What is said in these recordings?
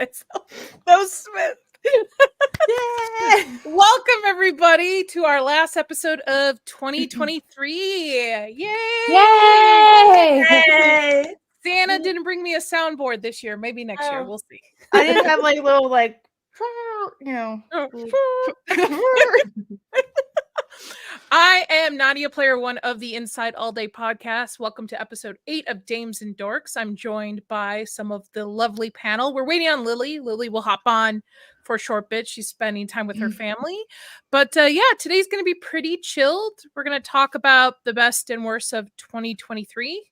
myself. No Smith. Yeah. Welcome everybody to our last episode of 2023. Yay! Yay! Santa didn't bring me a soundboard this year. Maybe next year. We'll see. I didn't have like little I am Nadia, player one of the Inside All Day podcast. Welcome to episode 8 of Dames and Dorks. I'm joined by some of the lovely panel. We're waiting on Lily. Lily will hop on for a short bit. She's spending time with her family. But today's going to be pretty chilled. We're going to talk about the best and worst of 2023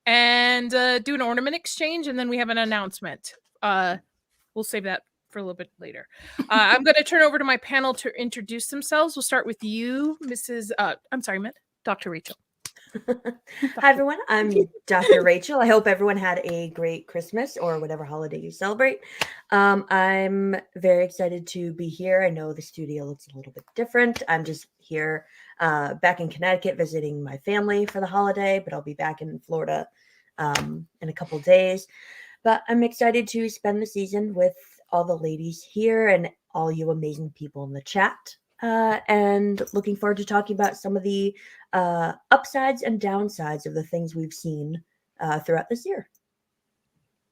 and do an ornament exchange. And then we have an announcement. We'll save that for a little bit later. I'm going to turn over to my panel to introduce themselves. We'll start with you, Dr. Rachel. Hi, everyone. I'm Dr. Rachel. I hope everyone had a great Christmas or whatever holiday you celebrate. I'm very excited to be here. I know the studio looks a little bit different. I'm just here back in Connecticut visiting my family for the holiday, but I'll be back in Florida in a couple days. But I'm excited to spend the season with all the ladies here and all you amazing people in the chat. And looking forward to talking about some of the upsides and downsides of the things we've seen throughout this year.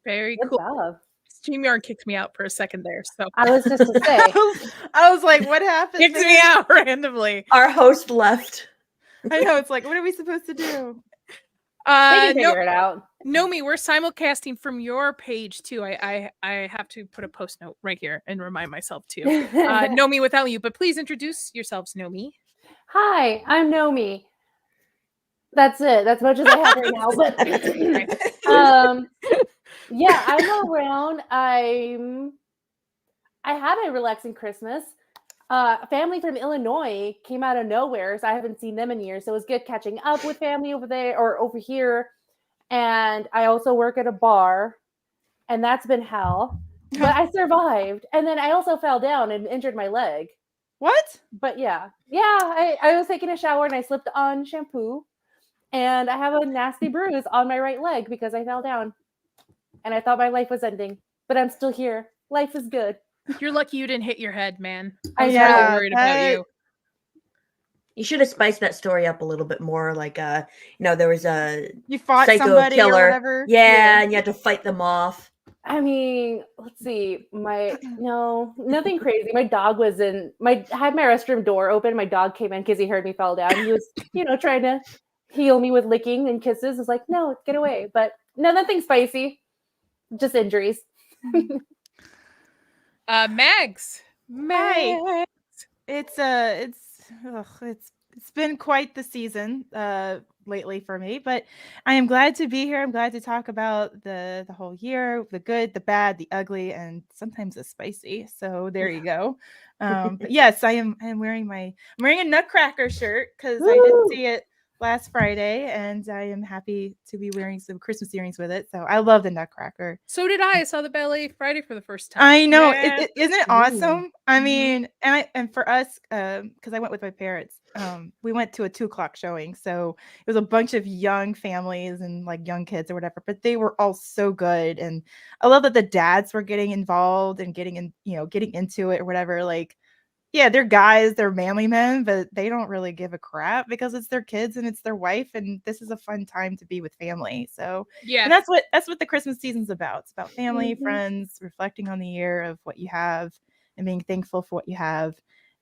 Very Good cool. job. StreamYard kicked me out for a second there. So I was just to say, I was like, what happened? kicked me out randomly. Our host left. I know, it's like, what are we supposed to do? they can figure it out. Nomi, we're simulcasting from your page too. I have to put a post note right here and remind myself too. Nomi without you, but please introduce yourselves, Nomi. Hi, I'm Nomi. That's it. That's as much as I have right now. But yeah, I'm around. I had a relaxing Christmas. Family from Illinois came out of nowhere, so I haven't seen them in years. So it was good catching up with family over there or over here. And I also work at a bar, and that's been hell. But I survived. And then I also fell down and injured my leg. What? But yeah, I was taking a shower and I slipped on shampoo, and I have a nasty bruise on my right leg because I fell down. And I thought my life was ending, but I'm still here. Life is good. You're lucky you didn't hit your head, man. I I was know. really worried about you. You should have spiced that story up a little bit more. Like, there was a You fought psycho somebody killer. or whatever? Yeah, and you had to fight them off. I mean, let's see. Nothing crazy. My dog was I had my restroom door open. My dog came in because he heard me fall down. He was, trying to heal me with licking and kisses. I was like, no, get away. But no, nothing spicy. Just injuries. Mags. Hi. It's been quite the season lately for me, but I am glad to be here. I'm glad to talk about the whole year, the good, the bad, the ugly, and sometimes the spicy. So there you go. But yes, I'm wearing a Nutcracker shirt because I did see it last Friday, and I am happy to be wearing some Christmas earrings with it. So I love the Nutcracker. So did I. I saw the ballet Friday for the first time. I know. Yeah. Isn't it awesome? I mean, and for us, because I went with my parents, we went to a 2:00 showing. So it was a bunch of young families and like young kids or whatever, but they were all so good. And I love that the dads were getting involved and getting into it or whatever. Like, yeah, they're guys, they're manly men, but they don't really give a crap because it's their kids and it's their wife, and this is a fun time to be with family. So yeah, and that's what the Christmas season's about. It's about family, friends, reflecting on the year of what you have and being thankful for what you have.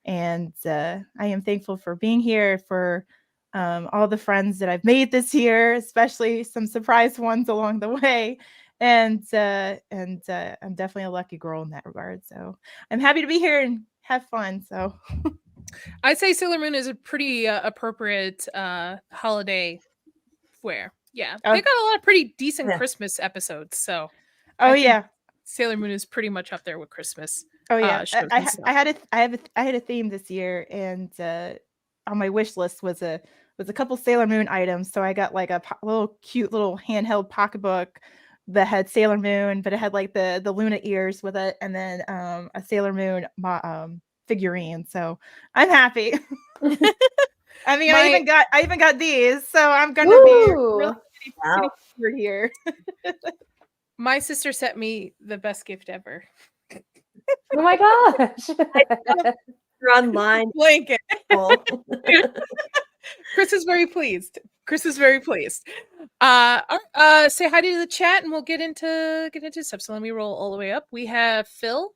And I am thankful for being here, for all the friends that I've made this year, especially some surprise ones along the way. And I'm definitely a lucky girl in that regard. So I'm happy to be here and have fun. So I'd say Sailor Moon is a pretty appropriate holiday wear. Yeah, they got a lot of pretty decent Christmas episodes. So Sailor Moon is pretty much up there with Christmas. Oh yeah, I had a theme this year, and on my wish list was a couple Sailor Moon items. So I got like a little cute little handheld pocketbook that had Sailor Moon, but it had like the Luna ears with it, and then a Sailor Moon figurine. So I'm happy. I mean, I even got these, so I'm gonna be really here. My sister sent me the best gift ever. Oh my gosh. You're online. Blanket. people. Chris is very pleased. Say hi to the chat and we'll get into stuff. So let me roll all the way up. We have Phil.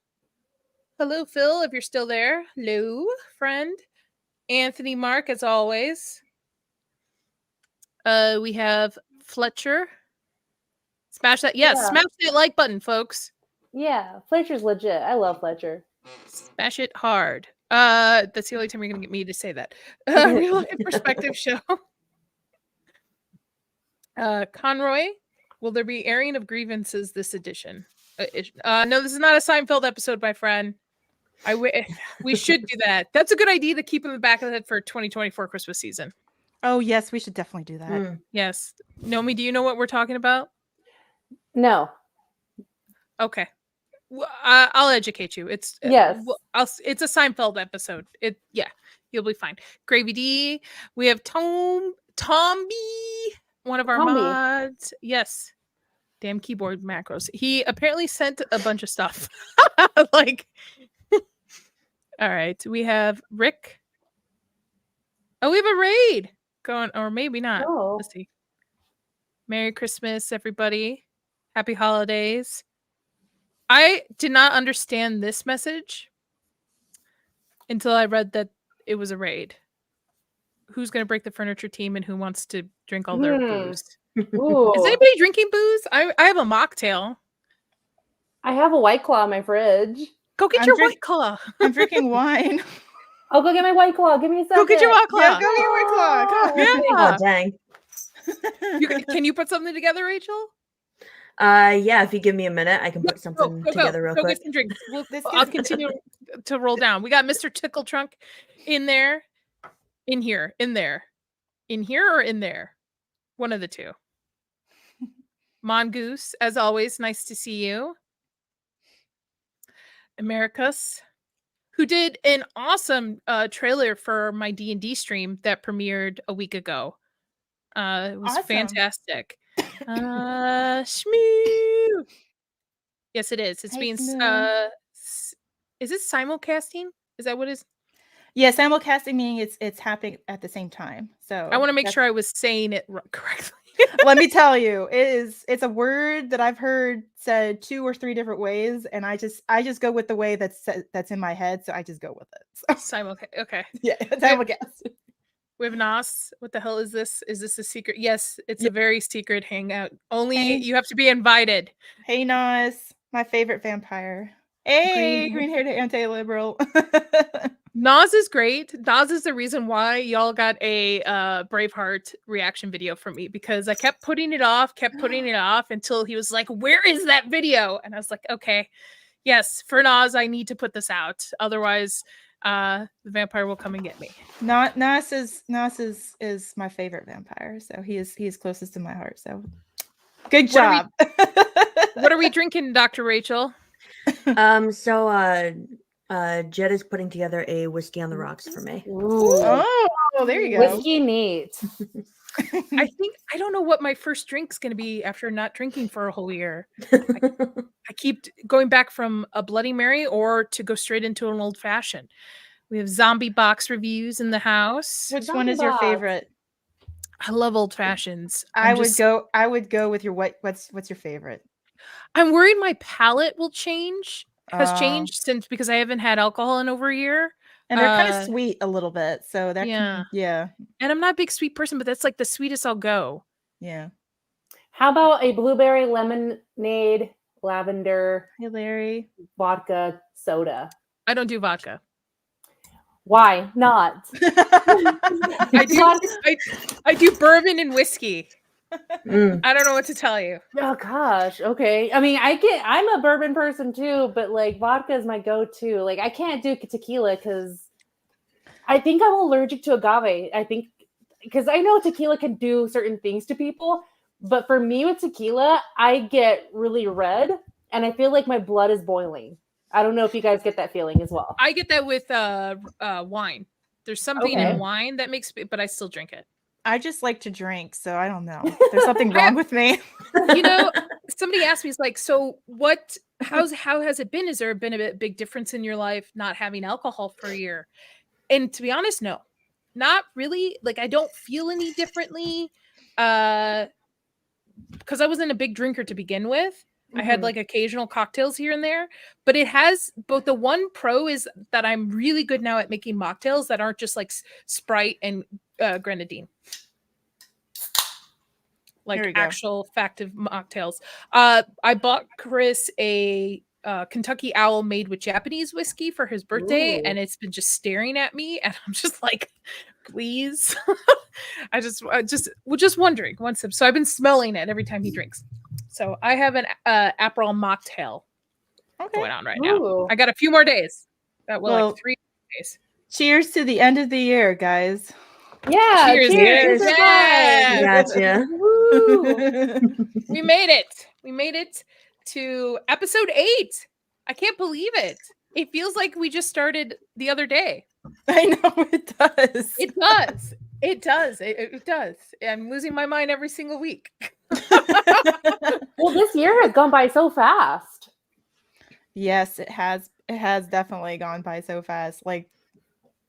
Hello, Phil, if you're still there. Hello, friend. Anthony Mark, as always. We have Fletcher. Smash that. Yes, Yeah. smash that like button, folks. Yeah, Fletcher's legit. I love Fletcher. Smash it hard. That's the only time you're gonna get me to say that. Real Life Perspective Show. Conroy, will there be airing of grievances this edition? No, this is not a Seinfeld episode, my friend. We should do that. That's a good idea to keep in the back of the head for 2024 Christmas season. Oh yes, we should definitely do that. Mm. Yes. Nomi, do you know what we're talking about? No. Okay. I'll educate you. It's Yes. it's a Seinfeld episode. You'll be fine. Gravy D. We have Tomby, one of our Tomby. mods. Yes. Damn keyboard macros. He apparently sent a bunch of stuff. Like, all right. We have Rick. Oh, we have a raid going, or maybe not. Oh. Let's see. Merry Christmas, everybody. Happy holidays. I did not understand this message until I read that it was a raid. Who's going to break the furniture team and who wants to drink all their booze? Ooh. Is anybody drinking booze? I have a mocktail. I have a White Claw in my fridge. Go get I'm your drink- White Claw. I'm drinking wine. I'll go get my White Claw. Give me a second. Go get your White Claw. Yeah, go get your White Claw. Come on. Yeah. Oh, dang. Can you put something together, Rachel? Yeah, if you give me a minute, I can put Go, something go, together real go quick. get some drinks. This I'll is- continue to roll down. We got Mr. Tickle Trunk in there, in here, in there, in here, or in there. One of the two. Mongoose, as always, nice to see you. Americus, who did an awesome trailer for my D&D stream that premiered a week ago. It was Awesome. fantastic. Shmoo. Yes, it is. It's Hi, being Shmoo. is it simulcasting? Is that what it is? Yeah, simulcasting meaning it's happening at the same time. So I want to make that's- sure I was saying it correctly. Let me tell you, it's a word that I've heard said 2 or 3 different ways, and I just go with the way that's in my head, so I just go with it. So, Simulcast. Okay. yeah, simulcast. We have Nas. What the hell is this? Is this a secret? Yes, it's Yeah. a very secret hangout. Only Hey. you have to be invited. Hey Nas, my favorite vampire. Hey, green-haired anti-liberal. Nas is great. Nas is the reason why y'all got a Braveheart reaction video from me, because I kept putting it off until he was like, "Where is that video?" And I was like, "Okay, yes, for Nas, I need to put this out. Otherwise, the vampire will come and get me." Nas is my favorite vampire, so he is closest to my heart. So good job. What are we drinking, Dr. Rachel? So Jed is putting together a whiskey on the rocks for me. Ooh. Oh, there you go. Whiskey neat. I don't know what my first drink's going to be after not drinking for a whole year. I keep going back from a Bloody Mary or to go straight into an old fashioned. We have zombie box reviews in the house. Which Zombie one is your box. favorite? I love old fashions. I would go with your what's your favorite? I'm worried my palate will change. Has Oh. changed since, because I haven't had alcohol in over a year. And they're kind Uh, of sweet a little bit, so that yeah. And I'm not a big sweet person, but that's like the sweetest I'll go. yeah. How about a blueberry lemonade, lavender, Hey Larry. vodka, soda? I don't do vodka. Why not? I do bourbon and whiskey. Mm. I don't know what to tell you. Oh gosh. Okay. I mean, I'm a bourbon person too, but like vodka is my go-to. Like I can't do tequila because I think I'm allergic to agave. I think because I know tequila can do certain things to people, but for me with tequila, I get really red and I feel like my blood is boiling. I don't know if you guys get that feeling as well. I get that with wine. There's something Okay. in wine that makes me, but I still drink it. I just like to drink, so I don't know. There's something wrong with me. You know, somebody asked me, it's like, so how has it been? Has there been a big difference in your life not having alcohol for a year? And to be honest, no, not really. Like, I don't feel any differently. Because I wasn't a big drinker to begin with. I had like occasional cocktails here and there, but it has both. The one pro is that I'm really good now at making mocktails that aren't just like Sprite and grenadine. Like actual factive mocktails. I bought Chris a Kentucky Owl made with Japanese whiskey for his birthday, and it's been just staring at me, and I'm just like, please. I was just wondering one sip. So I've been smelling it every time he drinks. So I have an Aperol mocktail going on right now. I got a few more days. Like 3 days. Cheers to the end of the year, guys. Yeah, cheers. Yeah. Gotcha. We made it. We made it to episode 8. I can't believe it. It feels like we just started the other day. I know it does. It does. It does. It does. I'm losing my mind every single week. Well, this year has gone by so fast. Yes, it has. It has definitely gone by so fast. Like,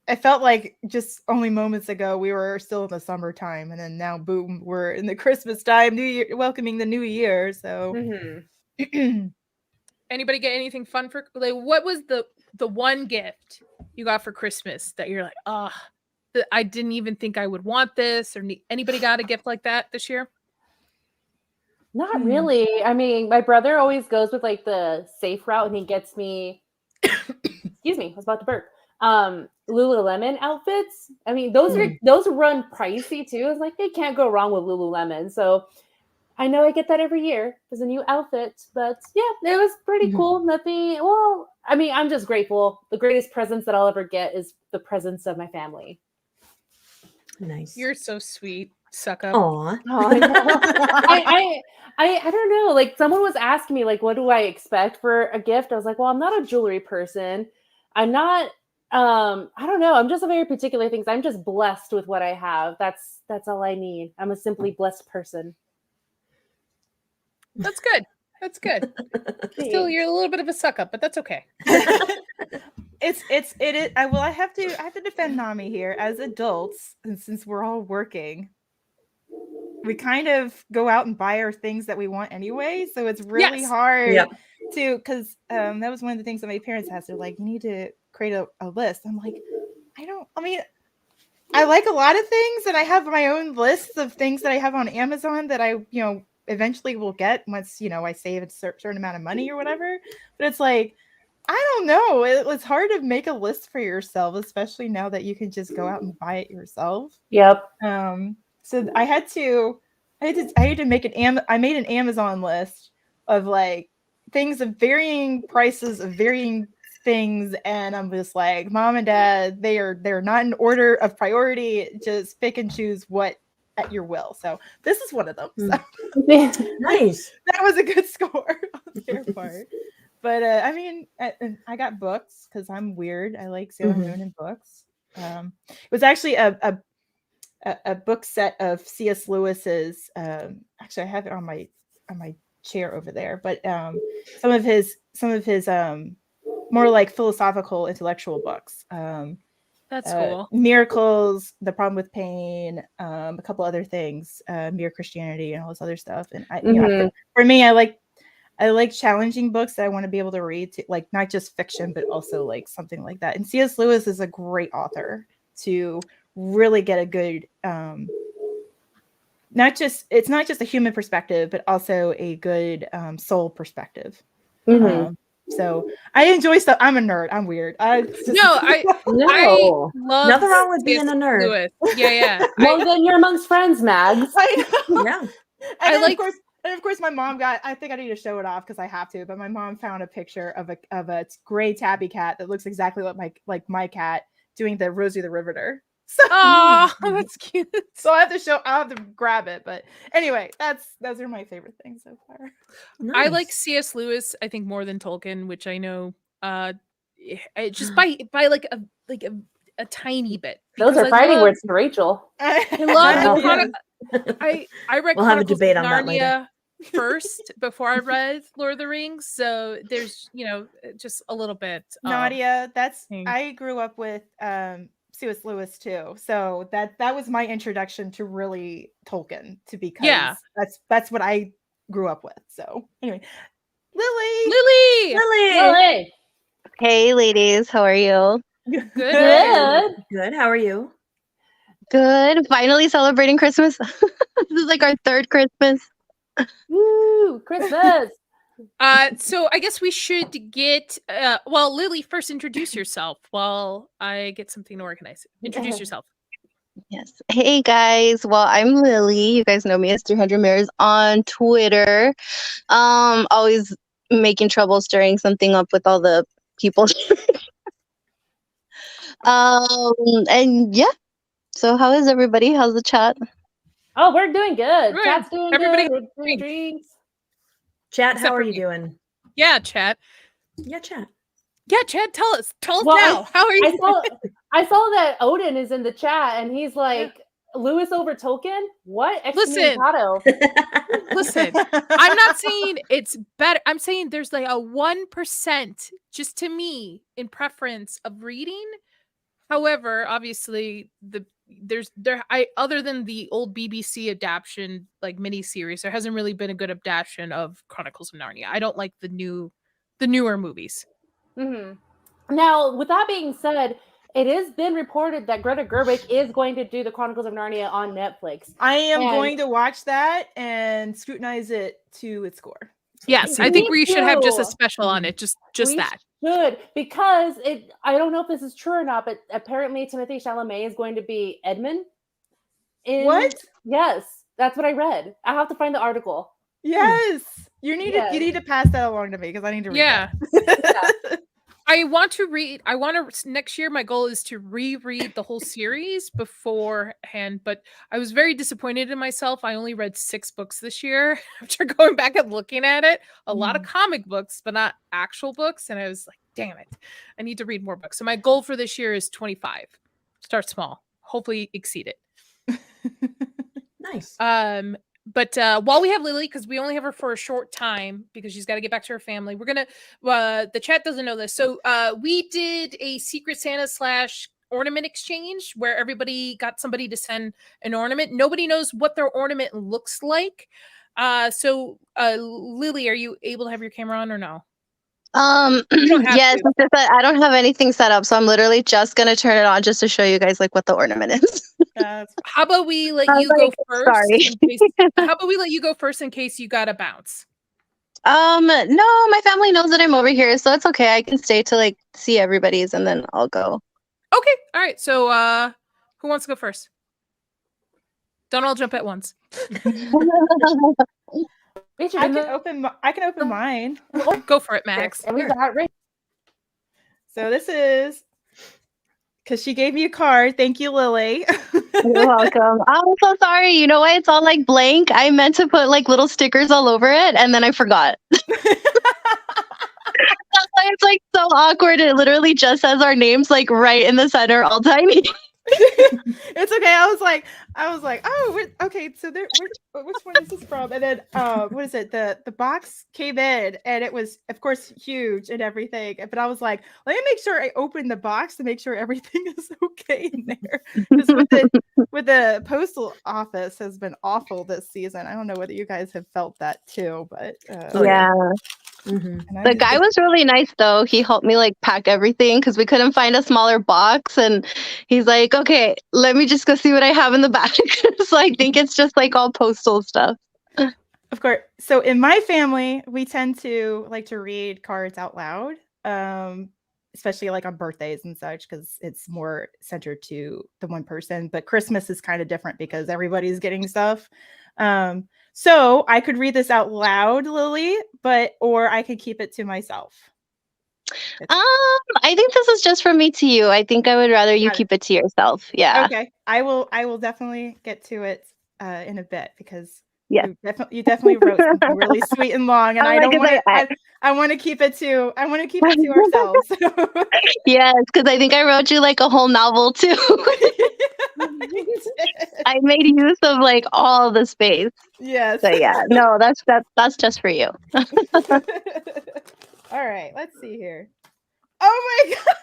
I felt like just only moments ago we were still in the summertime, and then now, boom, we're in the Christmas time, New Year, welcoming the new year. So, anybody get anything fun for? Like, what was the one gift you got for Christmas that you're like, I didn't even think I would want this? Or anybody got a gift like that this year? Not really. I mean, my brother always goes with like the safe route, and he gets me. Excuse me, I was about to burp. Lululemon outfits. I mean, those run pricey too. It's like they can't go wrong with Lululemon. So I know I get that every year as a new outfit, but yeah, it was pretty cool. Nothing. Well, I mean, I'm just grateful. The greatest presents that I'll ever get is the presence of my family. Nice. You're so sweet. Suck up. Aw. I don't know. Like, someone was asking me, like, what do I expect for a gift? I was like, well, I'm not a jewelry person. I'm not. I don't know. I'm just a very particular thing. I'm just blessed with what I have. That's all I need. I'm a simply blessed person. That's good. That's good. Still, you're a little bit of a suck up, but that's okay. It is. I have to defend Nami here. As adults, and since we're all working, we kind of go out and buy our things that we want anyway. So it's really hard to, because that was one of the things that my parents asked. They're like, you need to create a list. I'm like, I like a lot of things, and I have my own lists of things that I have on Amazon that I, eventually will get once, I save a certain amount of money or whatever. But it's like, I don't know. It's hard to make a list for yourself, especially now that you can just go out and buy it yourself. Yep. So I had to make I made an Amazon list of like things of varying prices of varying things, and I'm just like, Mom and Dad, they're not in order of priority. Just pick and choose what at your will. So this is one of them. So. Nice. That was a good score on their part. But I got books because I'm weird. I like Sailor Moon and books. It was actually a book set of C.S. Lewis's. Actually, I have it on my chair over there. But some of his more like philosophical, intellectual books. That's cool. Miracles, The Problem with Pain, a couple other things, Mere Christianity, and all this other stuff. And for me, I like challenging books that I want to be able to read, like not just fiction, but also like something like that. And C.S. Lewis is a great author to really get a good, it's not just a human perspective, but also a good soul perspective. So I enjoy stuff. I'm a nerd. I'm weird. I love nothing wrong with being a nerd. Lewis. Yeah. Well, then you're amongst friends, Mags. I know. Yeah. And of course, my mom I think I need to show it off because I have to, but my mom found a picture of a gray tabby cat that looks exactly like my cat doing the Rosie the Riveter. So, that's cute. So I'll have to grab it. But anyway, those are my favorite things so far. Nice. I like C.S. Lewis, I think, more than Tolkien, which I know just by like a tiny bit. Those because are I fighting love- words to Rachel. I love Wow. I read We'll have a Chronicles debate of on that later. Narnia first before I read Lord of the Rings, so there's just a little bit. Nadia, thing. I grew up with C.S. Lewis too, so that was my introduction to really Tolkien. Because that's what I grew up with. So anyway, Lily. Lily. Hey, ladies, how are you? Good. Good. How are you? Good. Finally celebrating Christmas. This is like our third Christmas. Woo! Christmas. So I guess we should get Lily, first introduce yourself while I get something to organize. Introduce yourself. Yes. Hey, guys. Well, I'm Lily. You guys know me as 300 Mirrors on Twitter. Always making trouble, stirring something up with all the people. And yeah. So how is everybody? How's the chat? Oh, we're doing good. Right. Chat's doing Everybody good. We're doing drinks. drinks. Chat, Except how for are you me. doing? Yeah, chat. Yeah, chat. Yeah, Chad, tell us Well, now. How are you? I saw that Odin is in the chat and he's like, Lewis over Tolkien? What? Listen. Excommunicado. Listen, I'm not saying it's better. I'm saying there's like a 1% just to me in preference of reading. However, obviously other than the old BBC adaptation like miniseries, there hasn't really been a good adaptation of Chronicles of Narnia. I don't like the newer movies. Mm-hmm. Now, with that being said, it has been reported that Greta Gerwig is going to do the Chronicles of Narnia on Netflix. I am going to watch that and scrutinize it to its core. Yes, I think we should have just a special on it. Just we that. Should, because I don't know if this is true or not, but apparently Timothée Chalamet is going to be Edmund. What? Yes, that's what I read. I have to find the article. Yes, you need to pass that along to me because I need to read that. I want to next year. My goal is to reread the whole series beforehand, but I was very disappointed in myself. I only read 6 books this year after going back and looking at it. A lot of comic books, but not actual books. And I was like, damn it, I need to read more books. So my goal for this year is 25. Start small, hopefully exceed it. Nice. But while we have Lily, because we only have her for a short time because she's got to get back to her family, we're gonna the chat doesn't know this, so we did a Secret Santa / ornament exchange where everybody got somebody to send an ornament. Nobody knows what their ornament looks like. So Lily, are you able to have your camera on or no? Yes, it's just that I don't have anything set up, so I'm literally just gonna turn it on just to show you guys like what the ornament is. How about we let you go first? Sorry. How about we let you go first in case you gotta bounce? No, my family knows that I'm over here, so it's okay. I can stay to like see everybody's and then I'll go. Okay, all right. So who wants to go first? Don't all jump at once. I can open mine. Go for it, Max. So this is because she gave me a card. Thank you, Lily. You're welcome. I'm so sorry. You know why it's all like blank? I meant to put like little stickers all over it and then I forgot. That's why it's like so awkward. It literally just says our names like right in the center, all tiny. It's okay. I was like, oh, okay. So which one is this from? And then, what is it? The box came in, and it was, of course, huge and everything. But I was like, let me make sure I open the box to make sure everything is okay in there. Because with the postal office has been awful this season. I don't know whether you guys have felt that too, but yeah. Mm-hmm. The guy was really nice though. He helped me like pack everything because we couldn't find a smaller box, and he's like, okay, let me just go see what I have in the back. So I think it's just like all postal stuff. Of course. So in my family, we tend to like to read cards out loud, especially like on birthdays and such, because it's more centered to the one person. But Christmas is kind of different because everybody's getting stuff. So I could read this out loud, Lily, or I could keep it to myself. I think this is just from me to you. I think I would rather you keep it to yourself. Yeah. Okay. I will definitely get to it in a bit because Yes. You definitely wrote something really sweet and long, and Oh I my don't want goodness, to. I want to keep it to. I want to keep it to ourselves. Yes, because I think I wrote you like a whole novel too. I made use of like all the space. Yes. So yeah, no, that's just for you. All right, let's see here. Oh my god.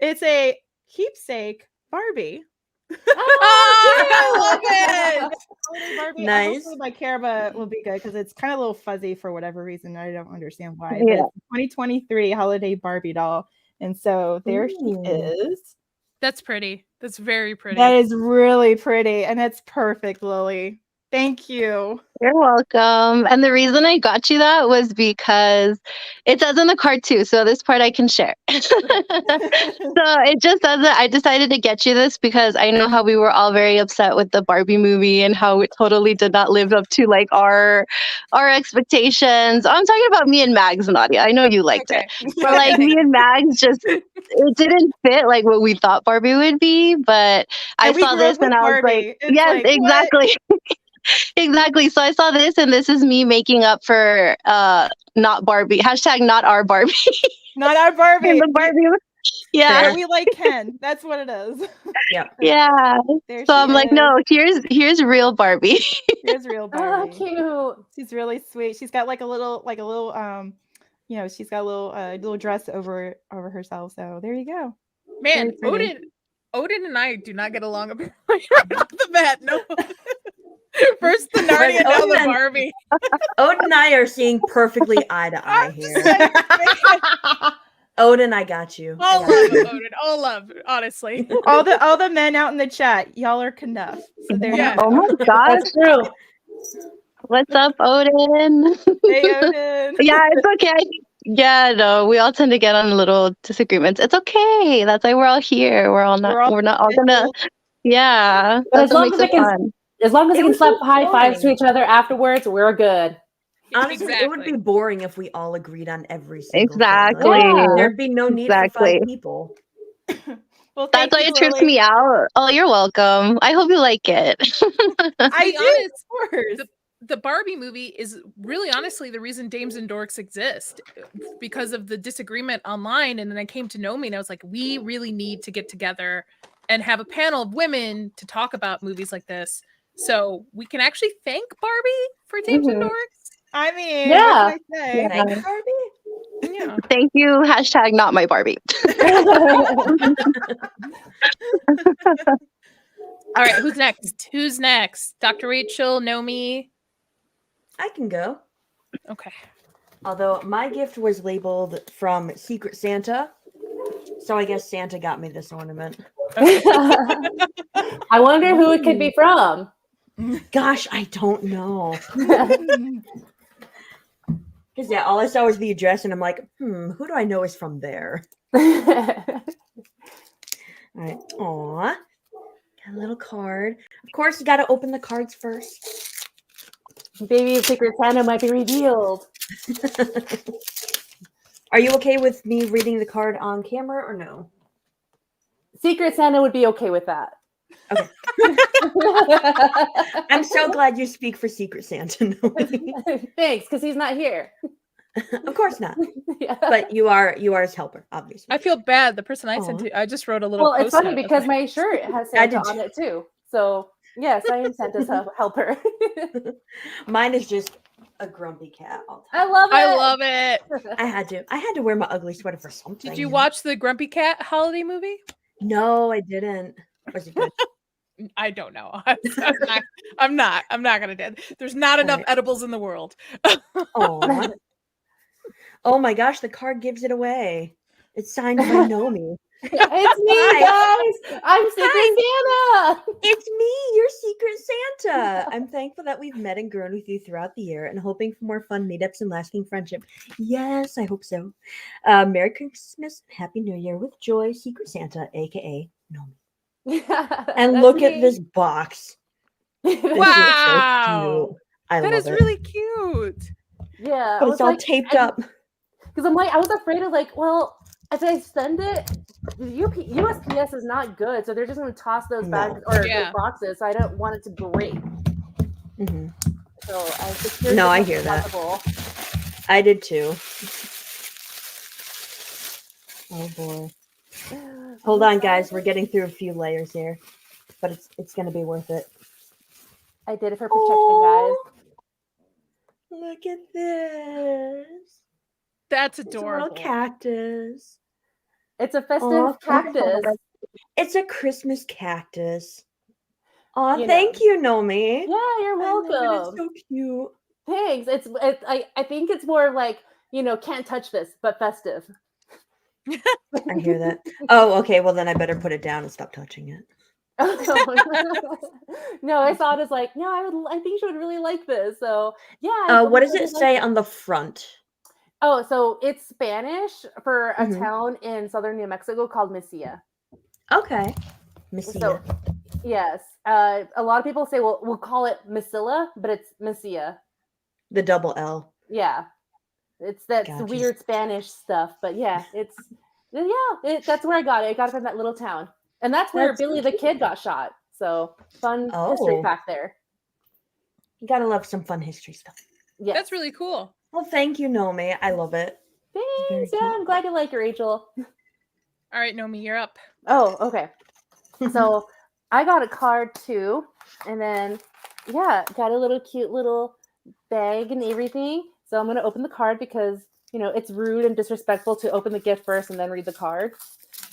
It's a keepsake Barbie. I love it. Holiday Barbie. Nice. Hopefully my Caraba will be good because it's kind of a little fuzzy for whatever reason. I don't understand why. Yeah. But it's a 2023 holiday Barbie doll. And so there she Ooh. is. That's pretty. That's very pretty. That is really pretty. And that's perfect, Lily. Thank you. You're welcome. And the reason I got you that was because it says in the card too. So this part I can share. So it just says that I decided to get you this because I know how we were all very upset with the Barbie movie and how it totally did not live up to like our expectations. I'm talking about me and Mags, Nadia. I know you liked it. But like me and Mags just it didn't fit like what we thought Barbie would be. But I And we saw grew this up with and I was Barbie. like, It's yes, like, what? exactly. Exactly. So I saw this, and this is me making up for not Barbie. Hashtag not our Barbie. Not our Barbie. The Barbie. Yeah. But we like Ken. That's what it is. Yeah. Yeah. There So she I'm like, is. no, here's real Barbie. Here's real Oh, Barbie. cute. She's really sweet. She's got like a little she's got a little dress over herself. So there you go. Man, Very pretty. Odin and I do not get along right off the bat. No. First the Narnia, now the Barbie. Odin and I are seeing perfectly eye to eye here. Odin, I got you. All love, Odin. All love, honestly. all the men out in the chat, y'all are enough. So there Yeah. you go. Oh my gosh. That's true. What's up, Odin? Hey Odin. Yeah, it's okay. Yeah, no, we all tend to get on little disagreements. It's okay. That's why we're all here. We're not all gonna. Yeah, But that's as what long makes as it it can- fun. As long as we It can was slap so high fives to boring. each other afterwards, we're good. Honestly, it would Exactly. be boring if we all agreed on every single Exactly. thing. Yeah. There'd be no need for Exactly. 5 people. Well, That's thank why you, it trips Lily. me out. Oh, you're welcome. I hope you like it. I be do, honest, of course. the Barbie movie is really honestly the reason Dames and Dorks exist, because of the disagreement online. And then I came to know me and I was like, we really need to get together and have a panel of women to talk about movies like this. So we can actually thank Barbie for Dames and Mhm. Dorks. I mean, Yeah. what can I say? Yeah. Thanks, Barbie. Yeah. Thank you. Hashtag not my Barbie. All right, who's next? Who's next? Dr. Rachel, Nomi. I can go. Okay. Although my gift was labeled from Secret Santa, so I guess Santa got me this ornament. I wonder who it could be from. Gosh, I don't know. Because yeah, all I saw was the address, and I'm like, who do I know is from there? All right. Aw. Got a little card. Of course, you got to open the cards first. Baby Secret Santa might be revealed. Are you okay with me reading the card on camera or no? Secret Santa would be okay with that. Okay. I'm so glad you speak for Secret Santa. Thanks, because he's not here. Of course not. Yeah. But you are his helper, obviously. I feel bad. The person I sent Aw. to, I just wrote a little. Well, it's post funny note. because my shirt has I Santa did on it too. So yes, I am Santa's helper. Mine is just a grumpy cat all the I time. love it. I love it. I had to wear my ugly sweater for something. Did you watch the Grumpy Cat holiday movie? No, I didn't. Was it good? I don't know. I'm not gonna do it. There's not enough Alright. edibles in the world. Aw. Oh my gosh, the card gives it away. It's signed by Nomi. It's me, guys. I'm Secret Santa. It's me, your Secret Santa. I'm thankful that we've met and grown with you throughout the year and hoping for more fun meetups and lasting friendship. Yes, I hope so. Merry Christmas, Happy New Year with joy, Secret Santa, aka Nomi. And That's look at me. this box. This is so Wow. cute. I That love is it. really cute. Yeah, But it's all taped up. Because I'm like, I was afraid of like, well, if I send it, the USPS is not good, so they're just going to toss those No. bags or Yeah. those boxes. So I don't want it to break. Mhm. So I secured. No, as I much hear as that. possible. I did too. Oh boy. Hold on, guys. We're getting through a few layers here, but it's gonna be worth it. I did it for protection, guys. Look at this. That's It's a little adorable. cactus. It's a festive Aw, cactus. It's a Christmas cactus. Aw, You thank know. you, Nomi. Yeah, you're I love it. welcome. It's so cute. Thanks. I think it's more of like, can't touch this, but festive. I hear that. Oh, okay. Well, then I better put it down and stop touching it. No, I saw it as like, no, I think she would really like this. So yeah. What does really it like say on the front? Oh, so it's Spanish for a Mhm. town in southern New Mexico called Mesilla. Okay. Missy. So yes, a lot of people say we'll call it Mesilla, but it's Mesilla. The double L. Yeah, that's Gotcha. weird Spanish stuff, but yeah, that's where I got it. I got it from that little town, and that's where That's so Billy the cute. Kid got shot. So fun history Oh. fact there. You gotta love some fun history stuff. Yeah, That's really cool. Well, thank you, Nomi. I love it. very thanks. Yeah, cute. I'm glad you like it, Rachel. All right, Nomi, you're up. Oh, okay. So I got a card too, and then got a little cute little bag and everything. So I'm gonna open the card because it's rude and disrespectful to open the gift first and then read the card.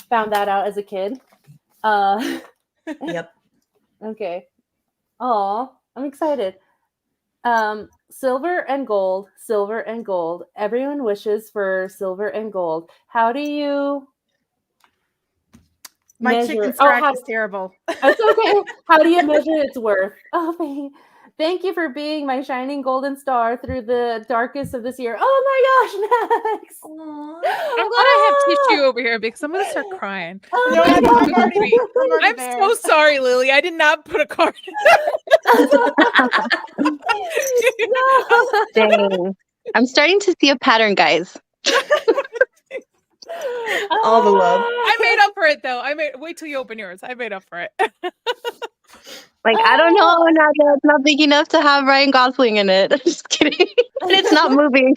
Found that out as a kid. Yep. Okay. Oh, I'm excited. Silver and gold, silver and gold. Everyone wishes for silver and gold. How do you My measure? chicken Oh, scratch is terrible. It's okay. How do you measure its worth? Oh, thank you for being my shining golden star through the darkest of this year. Oh my gosh, Max! I'm glad I have tissue over here because I'm gonna start crying. Oh No, my I'm God. already I'm there. so sorry, Lily. I did not put a card. No. Dang. I'm starting to see a pattern, guys. All the love. I made up for it though. Wait till you open yours. I made up for it. Like, I don't know, Nadia. It's not big enough to have Ryan Gosling in it. Just kidding. And it's not moving.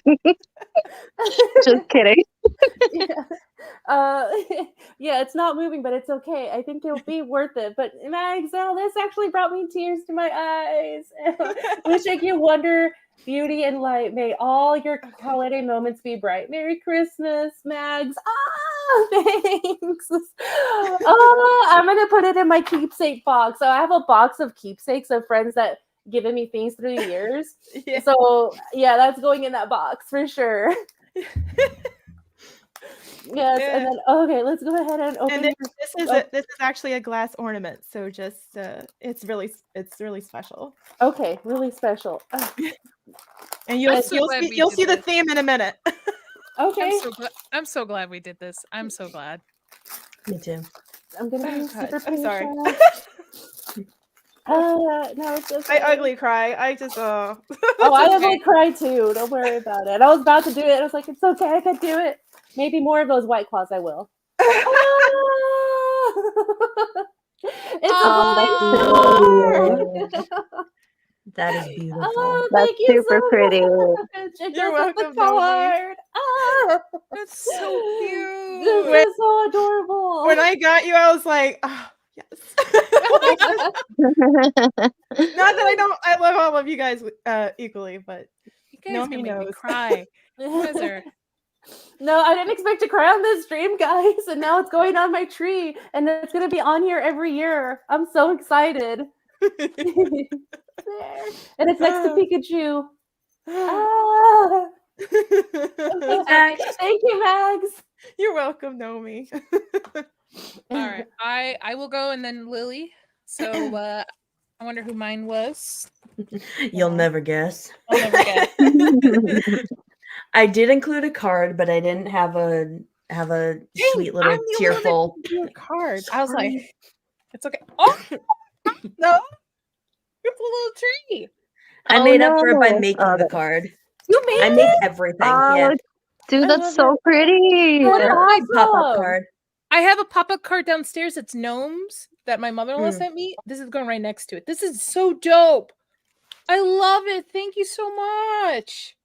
Just kidding. Yeah, it's not moving, but it's okay. I think it'll be worth it. But Max, this actually brought me tears to my eyes. Wish I could wonder, beauty, and light. May all your holiday moments be bright. Merry Christmas, Mags. Thanks. I'm gonna put it in my keepsake box. So I have a box of keepsakes of friends that given me things through the years. Yeah. So yeah, that's going in that box for sure. Yes, Yeah. and then okay, let's go ahead and open. And then this is actually a glass ornament, so just it's really special. Okay, really special. And you'll so glad we you'll did see the this. theme in a minute. Okay, I'm so glad we did this. I'm so glad. Me too. I'm gonna be Oh, super God, I'm sorry. patient. No, it's okay. I ugly cry. I just Oh, It's I okay. ugly cry too. Don't worry about it. I was about to do it. I was like, it's okay. I could do it. Maybe more of those white claws. I will. It's Oh, a blind. That is beautiful. Oh, That's thank you super so pretty. much. It You're goes with the welcome, Nomi. card. Oh, That's so cute. this is so adorable. when I got you, I was like, oh, yes. Not that I love all of you guys equally, but You guys Nomi can make me knows. cry. You guys are- No, I didn't expect to cry on this stream, guys, and now it's going on my tree, and it's gonna be on here every year. I'm so excited. There. And it's next to Pikachu. Ah. Thank you, Mags. You're welcome, Nomi. All right. I will go and then Lily. So I wonder who mine was. You'll never guess. I'll never get. I did include a card, but I didn't have a sweet little tearful card. I was like, it's okay. Oh no. It's a little tree. I Oh, made up for it by no. making Oh, the that- card. You made I make everything. Yeah. Oh, dude, I that's love so pretty. That's Pop up awesome. card. I have a pop-up card downstairs. It's gnomes that my mother-in-law Mm. sent me. This is going right next to it. This is so dope. I love it. Thank you so much.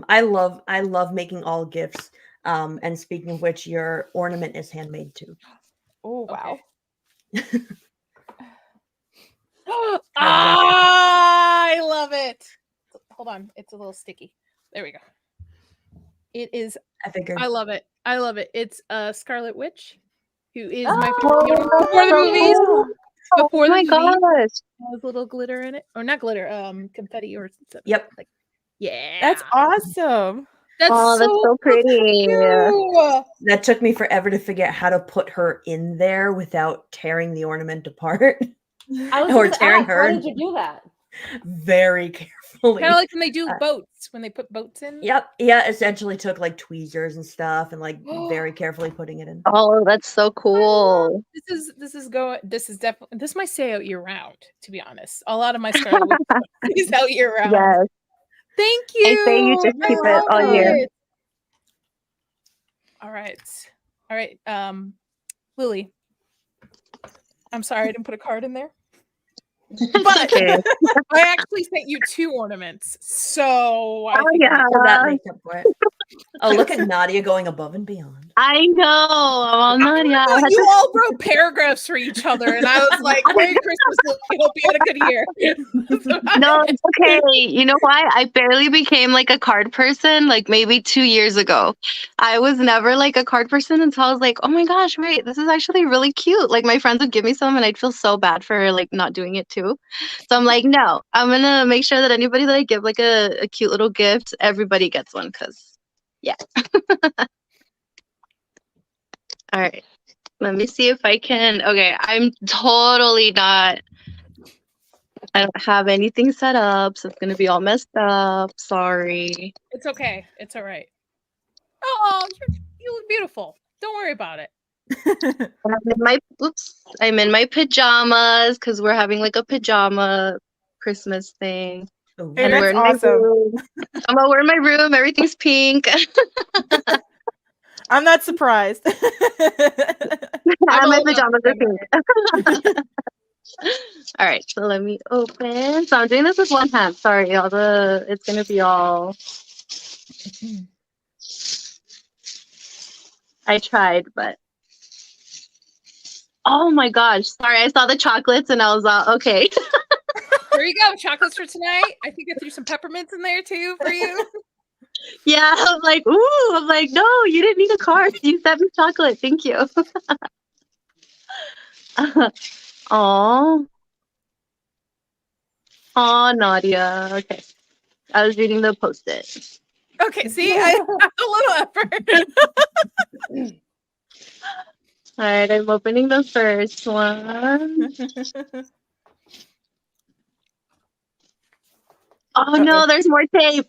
I love making all gifts. And speaking of which, your ornament is handmade too. Oh wow. Okay. I love it. Hold on, it's a little sticky. There we go. It is. I figured. I love it. I love it. It's Scarlet Witch, who is Oh, my favorite before the movies. Before Oh my the movies, gosh. has a little glitter in it, or not glitter, confetti or something. Yep. Like, yeah, That's awesome. That's Oh, that's so pretty. cute. That took me forever to figure out how to put her in there without tearing the ornament apart. I was Or gonna tearing ask, her. How did you do that? Very carefully. Kind of like when they do boats, when they put boats in. Yep. Yeah, essentially took like tweezers and stuff and like very carefully putting it in. Oh, that's so cool. This is definitely, this might stay out year round, to be honest. A lot of my Scarlet Witch is out year round. Yes. Thank you. I say you just keep it all year. All right. Lily. I'm sorry I didn't put a card in there. But Okay. I actually sent you 2 ornaments. So I think yeah. So that makes up for it. Oh, look at Nadia going above and beyond. I know. Well, not I yet. thought you all wrote paragraphs for each other, and I was like, Merry Christmas, Lily. Hope you had a good year. No, it's okay. You know why? I barely became like a card person like maybe 2 years ago. I was never like a card person until I was like, oh my gosh, wait, this is actually really cute. Like my friends would give me some and I'd feel so bad for like not doing it too. So I'm like, no, I'm gonna make sure that anybody that I give like a cute little gift, everybody gets one because yeah. All right. Let me see if I can. Okay, I'm totally not. I don't have anything set up, so it's gonna be all messed up. Sorry. It's okay. It's all right. Oh, you look beautiful. Don't worry about it. I'm in my pajamas because we're having like a pajama Christmas thing. Ooh. Hey, And that's we're in my awesome. room. We're in my room. Everything's pink. I'm not surprised. My old enough pajamas to are pink. All right, so let me open. So I'm doing this with one hand. Sorry, it's gonna be all. I tried, but oh my gosh! Sorry, I saw the chocolates and I was okay. There you go. Chocolates for tonight. I think I threw some peppermints in there too for you. Yeah, I'm like, ooh. I'm like, no, you didn't need a card. You sent me chocolate. Thank you. Oh, Nadia. Okay, I was reading the post-it. Okay, see, I have a little effort. All right, I'm opening the first one. Oh no, there's more tape.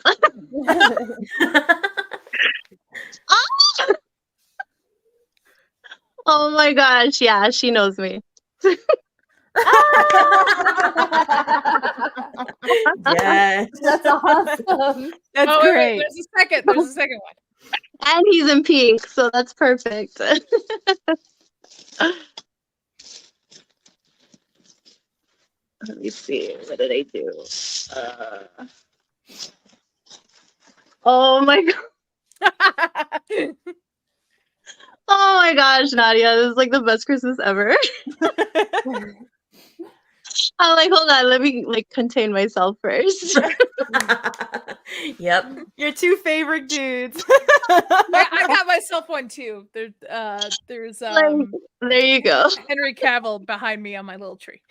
Oh my gosh, yeah, she knows me. Yes. That's awesome. That's Oh, wait, great. there's a second one. And he's in pink, so that's perfect. Let me see, what did I do? Oh my god. Oh my gosh, Nadia, this is like the best Christmas ever. I'm like, hold on, let me like contain myself first. Yep. Your 2 favorite dudes. I got myself one too. There's Like, there you go. Henry Cavill behind me on my little tree.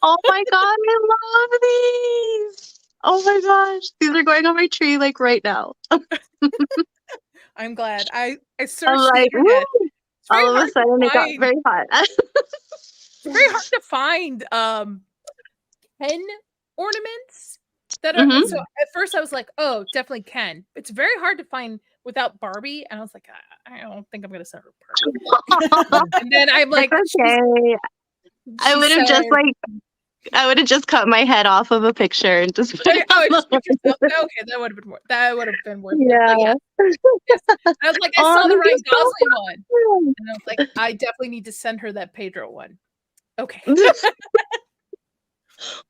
Oh my god, I love these. Oh my gosh, these are going on my tree like right now. I'm glad. I searched I'm the like, internet. woo! All of a sudden it got find- very hot. It's very hard to find Ken ornaments that are. Mhm. So at first I was like, oh, definitely Ken. It's very hard to find without Barbie, and I was like, I don't think I'm gonna send her Barbie. And then I'm like, It's okay. I would have just like, I would have just cut my head off of a picture and just put it on just the- put yourself, okay, that would have been more. That would have been worth it. Yeah. But yes. I was like, I saw the this Ryan is so Gosling one, fun. and I was like, I definitely need to send her that Pedro one. Okay.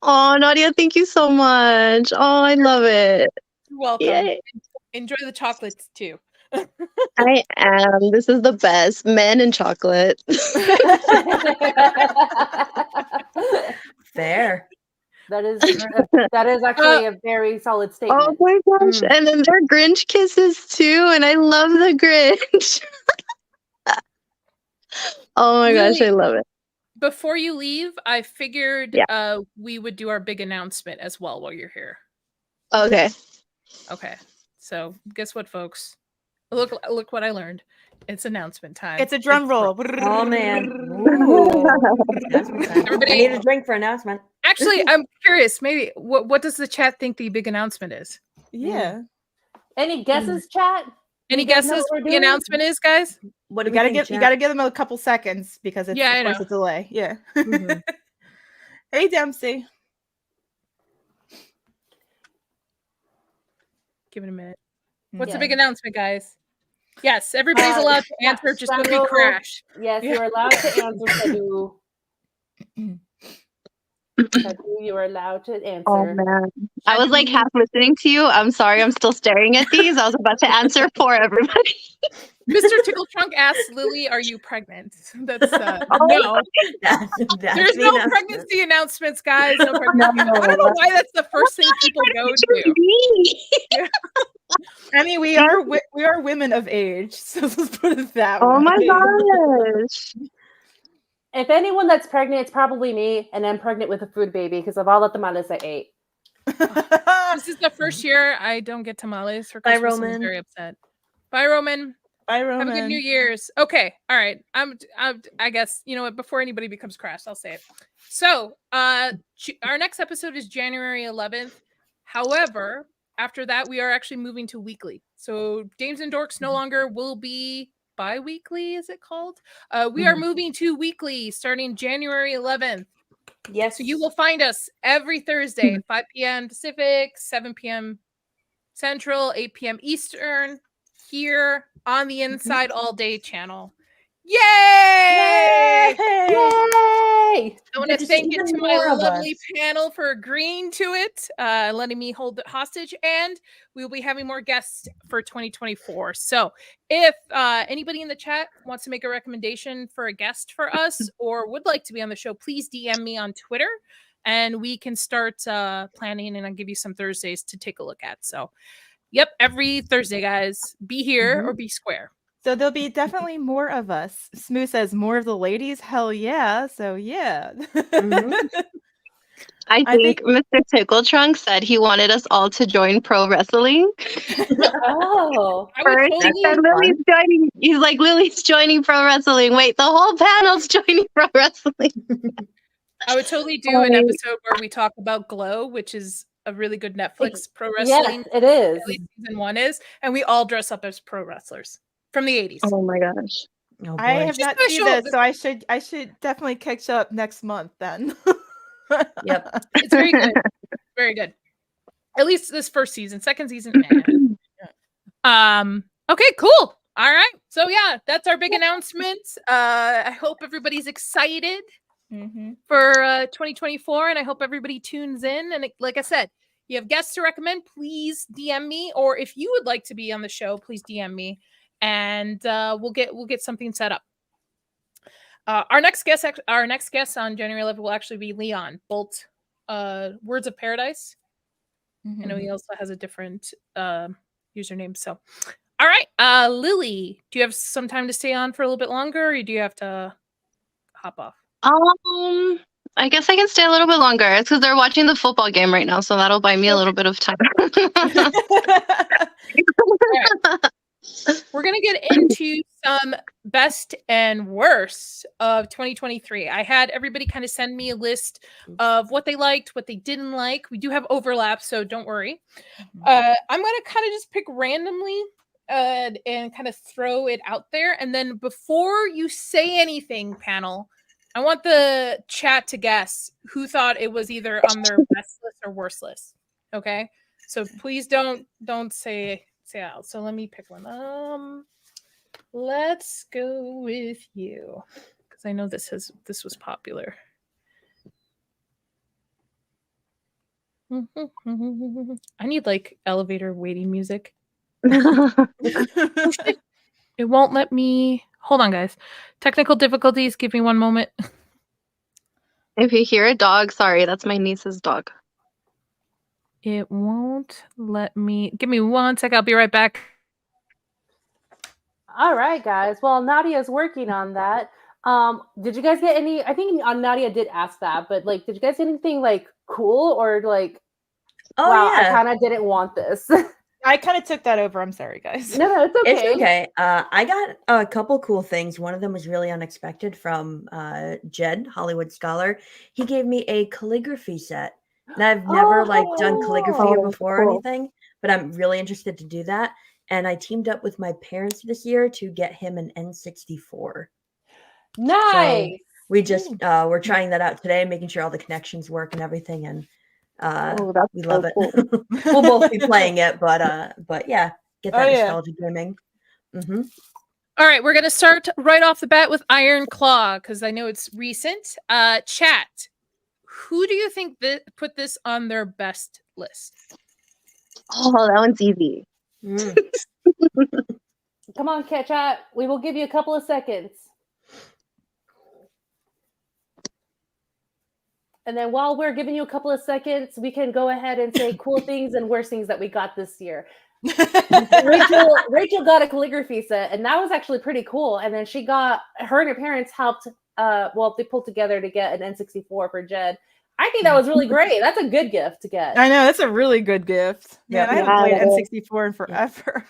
Oh, Nadia, thank you so much. Oh, I love it. You're welcome. Yay. Enjoy the chocolates too. I am. This is the best. Men and chocolate. Fair. That is actually a very solid Oh statement. my gosh. And then there are Grinch kisses too. And I love the Grinch. Oh my gosh, I Lily, love it. Before you leave, I figured Yeah. we would do our big announcement as well while you're here. Okay. Okay. So guess what, folks? Look what I learned. It's announcement time. It's a drum roll. Oh man. Ooh. Announcement time. Everybody- I need a drink for announcement. Actually, I'm curious. Maybe what does the chat think the big announcement is? Yeah. Any guesses, chat? Any You guys know guesses what we're what the doing? announcement is, guys? What do You we gotta think, give chat? you gotta give them a couple seconds because it's Yeah, I of course know. a delay. Yeah. Mhm. Hey Dempsey. Give it a minute. What's the big Yeah. announcement, guys? Yes, everybody's allowed to answer. Just don't be Samuel, crash. Yes, Yeah. you are allowed to answer, Sadu. Sadu, you are allowed to answer. Oh man. I was like half listening to you. I'm sorry, I'm still staring at these. I was about to answer for everybody. Mr. Tickle Trunk asks Lily, "Are you pregnant?" That's Oh, no. That's There's the no announcement. pregnancy announcements, guys. No pregnancy. I don't know why that's the first thing people go to. I mean, we are women of age, so let's put it that way. Oh my gosh. If anyone that's pregnant, it's probably me, and I'm pregnant with a food baby because of all the tamales I ate. This is the first year I don't get tamales for Bye, Christmas. I'm Roman. very upset. Bye, Roman. Bye, Roman. Have a good New Year's. Okay, all right. I guess you know what. Before anybody becomes crash, I'll say it. So, our next episode is January 11th. However, after that, we are actually moving to weekly. So, Dames and Dorks no longer will be bi-weekly. Is it called? We are moving to weekly starting January 11th. Yes. So you will find us every Thursday, 5 p.m. Pacific, 7 p.m. Central, 8 p.m. Eastern, here on the Inside All Day channel. Yay! Yay! I want to Good to see thank you even to my more of lovely us. panel for agreeing to it, letting me hold it hostage, and we will be having more guests for 2024. So if anybody in the chat wants to make a recommendation for a guest for us or would like to be on the show, please DM me on Twitter and we can start planning, and I'll give you some Thursdays to take a look at. So yep, every Thursday, guys, be here or be square. So there'll be definitely more of us. Smooth says more of the ladies. Hell yeah. So yeah. I think Mr. Tickle Trunk said he wanted us all to join pro wrestling. Oh, I would First, totally he said Lily's joining. He's like, Lily's joining pro wrestling. Wait, the whole panel's joining pro wrestling. I would totally do an episode where we talk about Glow, which is a really good Netflix pro wrestling. yes, it is. At least season 1 is, and we all dress up as pro wrestlers from the 80s. Oh my gosh. Oh, I boy. have not Just seen special- this, so I should definitely catch up next month then. Yep. It's very good. Very good. At least this first season. Second season, okay, cool. All right. So yeah, that's our big announcement. I hope everybody's excited for 2024, and I hope everybody tunes in. And like I said, you have guests to recommend, please DM me, or if you would like to be on the show, please DM me, and we'll get something set up. Our next guest on January 11th will actually be Leon Bolt, Words of Paradise. I know he also has a different username. So, all right, Lily, do you have some time to stay on for a little bit longer, or do you have to hop off? I guess I can stay a little bit longer. It's because they're watching the football game right now, so that'll buy me a little bit of time. We're going to get into some best and worst of 2023. I had everybody kind of send me a list of what they liked, what they didn't like. We do have overlap, so don't worry. I'm going to kind of just pick randomly and kind of throw it out there. And then before you say anything, panel, I want the chat to guess who thought it was either on their best list or worst list. Okay? So please don't say out. So let me pick one. Let's go with you because I know this was popular. I need like elevator waiting music. It won't let me. Hold on, guys. Technical difficulties. Give me one moment. If you hear a dog, sorry, that's my niece's dog. It won't let me. Give me 1 sec. I'll be right back. All right, guys. Well, Nadia's working on that. Did you guys get any? I think Nadia did ask that, but like, did you guys get anything like cool or like? Oh wow, yeah. I kind of didn't want this. I kind of took that over. I'm sorry, guys. No, it's okay. It's okay. I got a couple cool things. One of them was really unexpected from Jed, Hollywood Scholar. He gave me a calligraphy set. And I've never like done calligraphy before or anything, but I'm really interested to do that. And I teamed up with my parents this year to get him an N64. Nice. So we just we're trying that out today, making sure all the connections work and everything, and we love it. Cool. We'll both be playing it, but yeah, get that nostalgia gaming. Mm-hmm. All right, we're gonna start right off the bat with Iron Claw because I know it's recent. Chat, who do you think put this on their best list? Oh, that one's easy. Come on, chat. We will give you a couple of seconds. And then while we're giving you a couple of seconds, we can go ahead and say cool things and worst things that we got this year. Rachel got a calligraphy set, and that was actually pretty cool. And then her and her parents helped, they pulled together to get an N64 for Jed. I think that was really great. That's a good gift to get. I know, that's a really good gift. Yeah, I haven't played N64 in forever.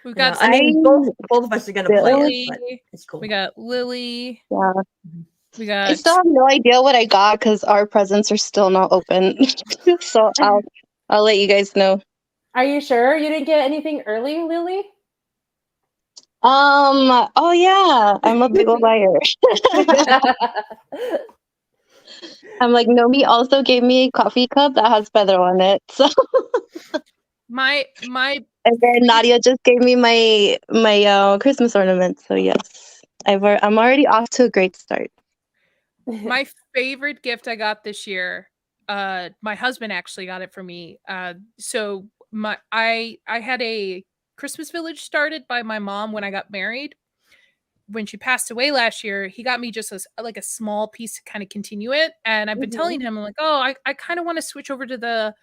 We've got both of us are gonna play it, but it's cool. We got Lily. Yeah. We got. I still have no idea what I got because our presents are still not open. So I'll let you guys know. Are you sure you didn't get anything early, Lily? Oh yeah, I'm a big old liar. I'm like, Nomi also gave me a coffee cup that has feather on it. So my and then Nadia just gave me my Christmas ornament. So yes, I'm already off to a great start. My favorite gift I got this year, my husband actually got it for me. So I had a Christmas village started by my mom when I got married. When she passed away last year, he got me just a small piece to kind of continue it. And I've been telling him, I'm like, oh, I kind of want to switch over to the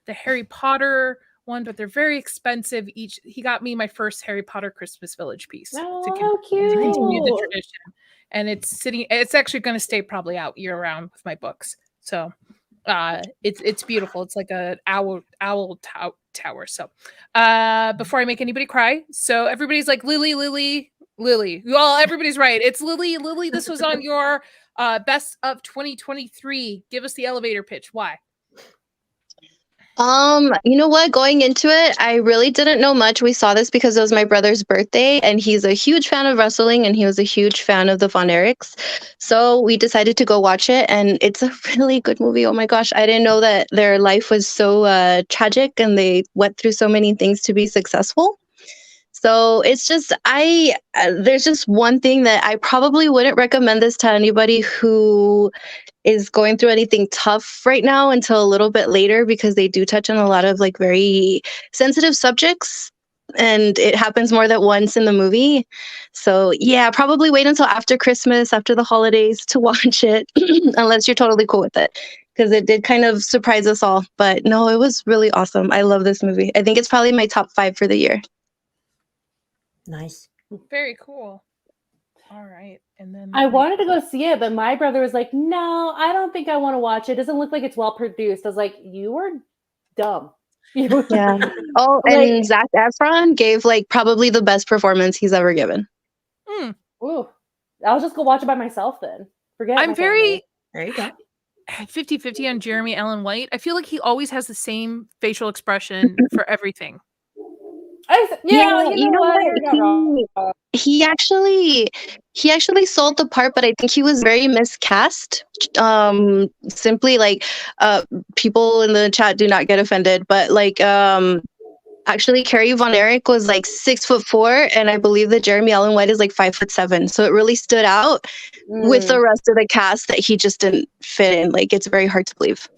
Harry Potter one, but they're very expensive each. He got me my first Harry Potter Christmas village piece how to cute. continue the tradition. And it's actually going to stay probably out year round with my books. So it's beautiful. It's like an owl tower. So before I make anybody cry, so everybody's like, Lily. Well, everybody's right. It's Lily. This was on your best of 2023. Give us the elevator pitch. Why? You know what? Going into it, I really didn't know much. We saw this because it was my brother's birthday, and he's a huge fan of wrestling, and he was a huge fan of the Von Erichs. So we decided to go watch it, and it's a really good movie. Oh my gosh, I didn't know that their life was so tragic, and they went through so many things to be successful. So it's just, there's just one thing that I probably wouldn't recommend this to anybody who is going through anything tough right now until a little bit later, because they do touch on a lot of like very sensitive subjects, and it happens more than once in the movie. So yeah, probably wait until after Christmas, after the holidays to watch it, unless you're totally cool with it, because it did kind of surprise us all. But no, it was really awesome. I love this movie. I think it's probably my top 5 for the year. Nice. Very cool. All right. And then I wanted to go see it, but my brother was like, no, I don't think I want to watch it. It doesn't look like it's well produced. I was like, you are dumb. Yeah. Oh, and Zac Efron gave like probably the best performance he's ever given. Ooh. I'll just go watch it by myself then. Forget I'm very there you go. 50-50 on Jeremy Allen White. I feel like he always has the same facial expression for everything. You know what? He actually sold the part, but I think he was very miscast. Simply like people in the chat do not get offended, but like actually Carrie Von Erich was like 6'4", and I believe that Jeremy Allen White is like 5'7". So it really stood out with the rest of the cast that he just didn't fit in. Like, it's very hard to believe.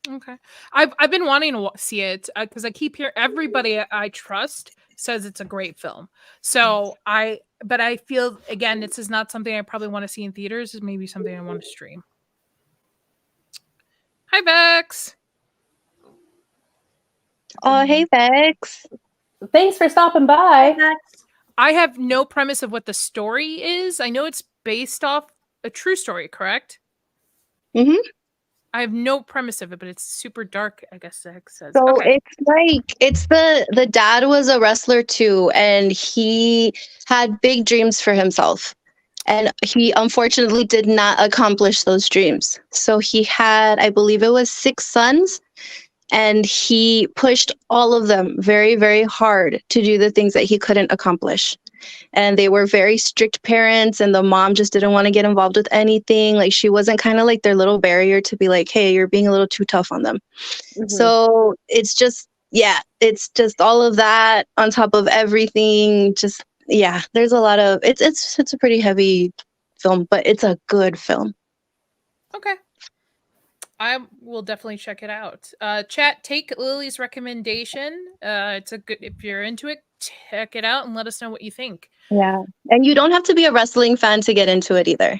Okay. I've been wanting to see it because I keep hearing everybody I trust says it's a great film. So but I feel again, this is not something I probably want to see in theaters. It's maybe something I want to stream. Hi, Bex. Oh, hey, Bex. Thanks for stopping by. I have no premise of what the story is. I know it's based off a true story, correct? Mm-hmm. I have no premise of it, but it's super dark, I guess Zach says. So Okay. it's the dad was a wrestler too, and he had big dreams for himself. And he unfortunately did not accomplish those dreams. So he had, I believe it was 6 sons, and he pushed all of them very, very hard to do the things that he couldn't accomplish. And they were very strict parents, and the mom just didn't want to get involved with anything. Like, she wasn't kind of like their little barrier to be like, hey, you're being a little too tough on them. Mhm. So it's just all of that on top of everything. Just, yeah, there's a lot of, it's a pretty heavy film, but it's a good film. Okay. I will definitely check it out. Chat, take Lily's recommendation. It's a good, if you're into it, check it out and let us know what you think. Yeah. And you don't have to be a wrestling fan to get into it either.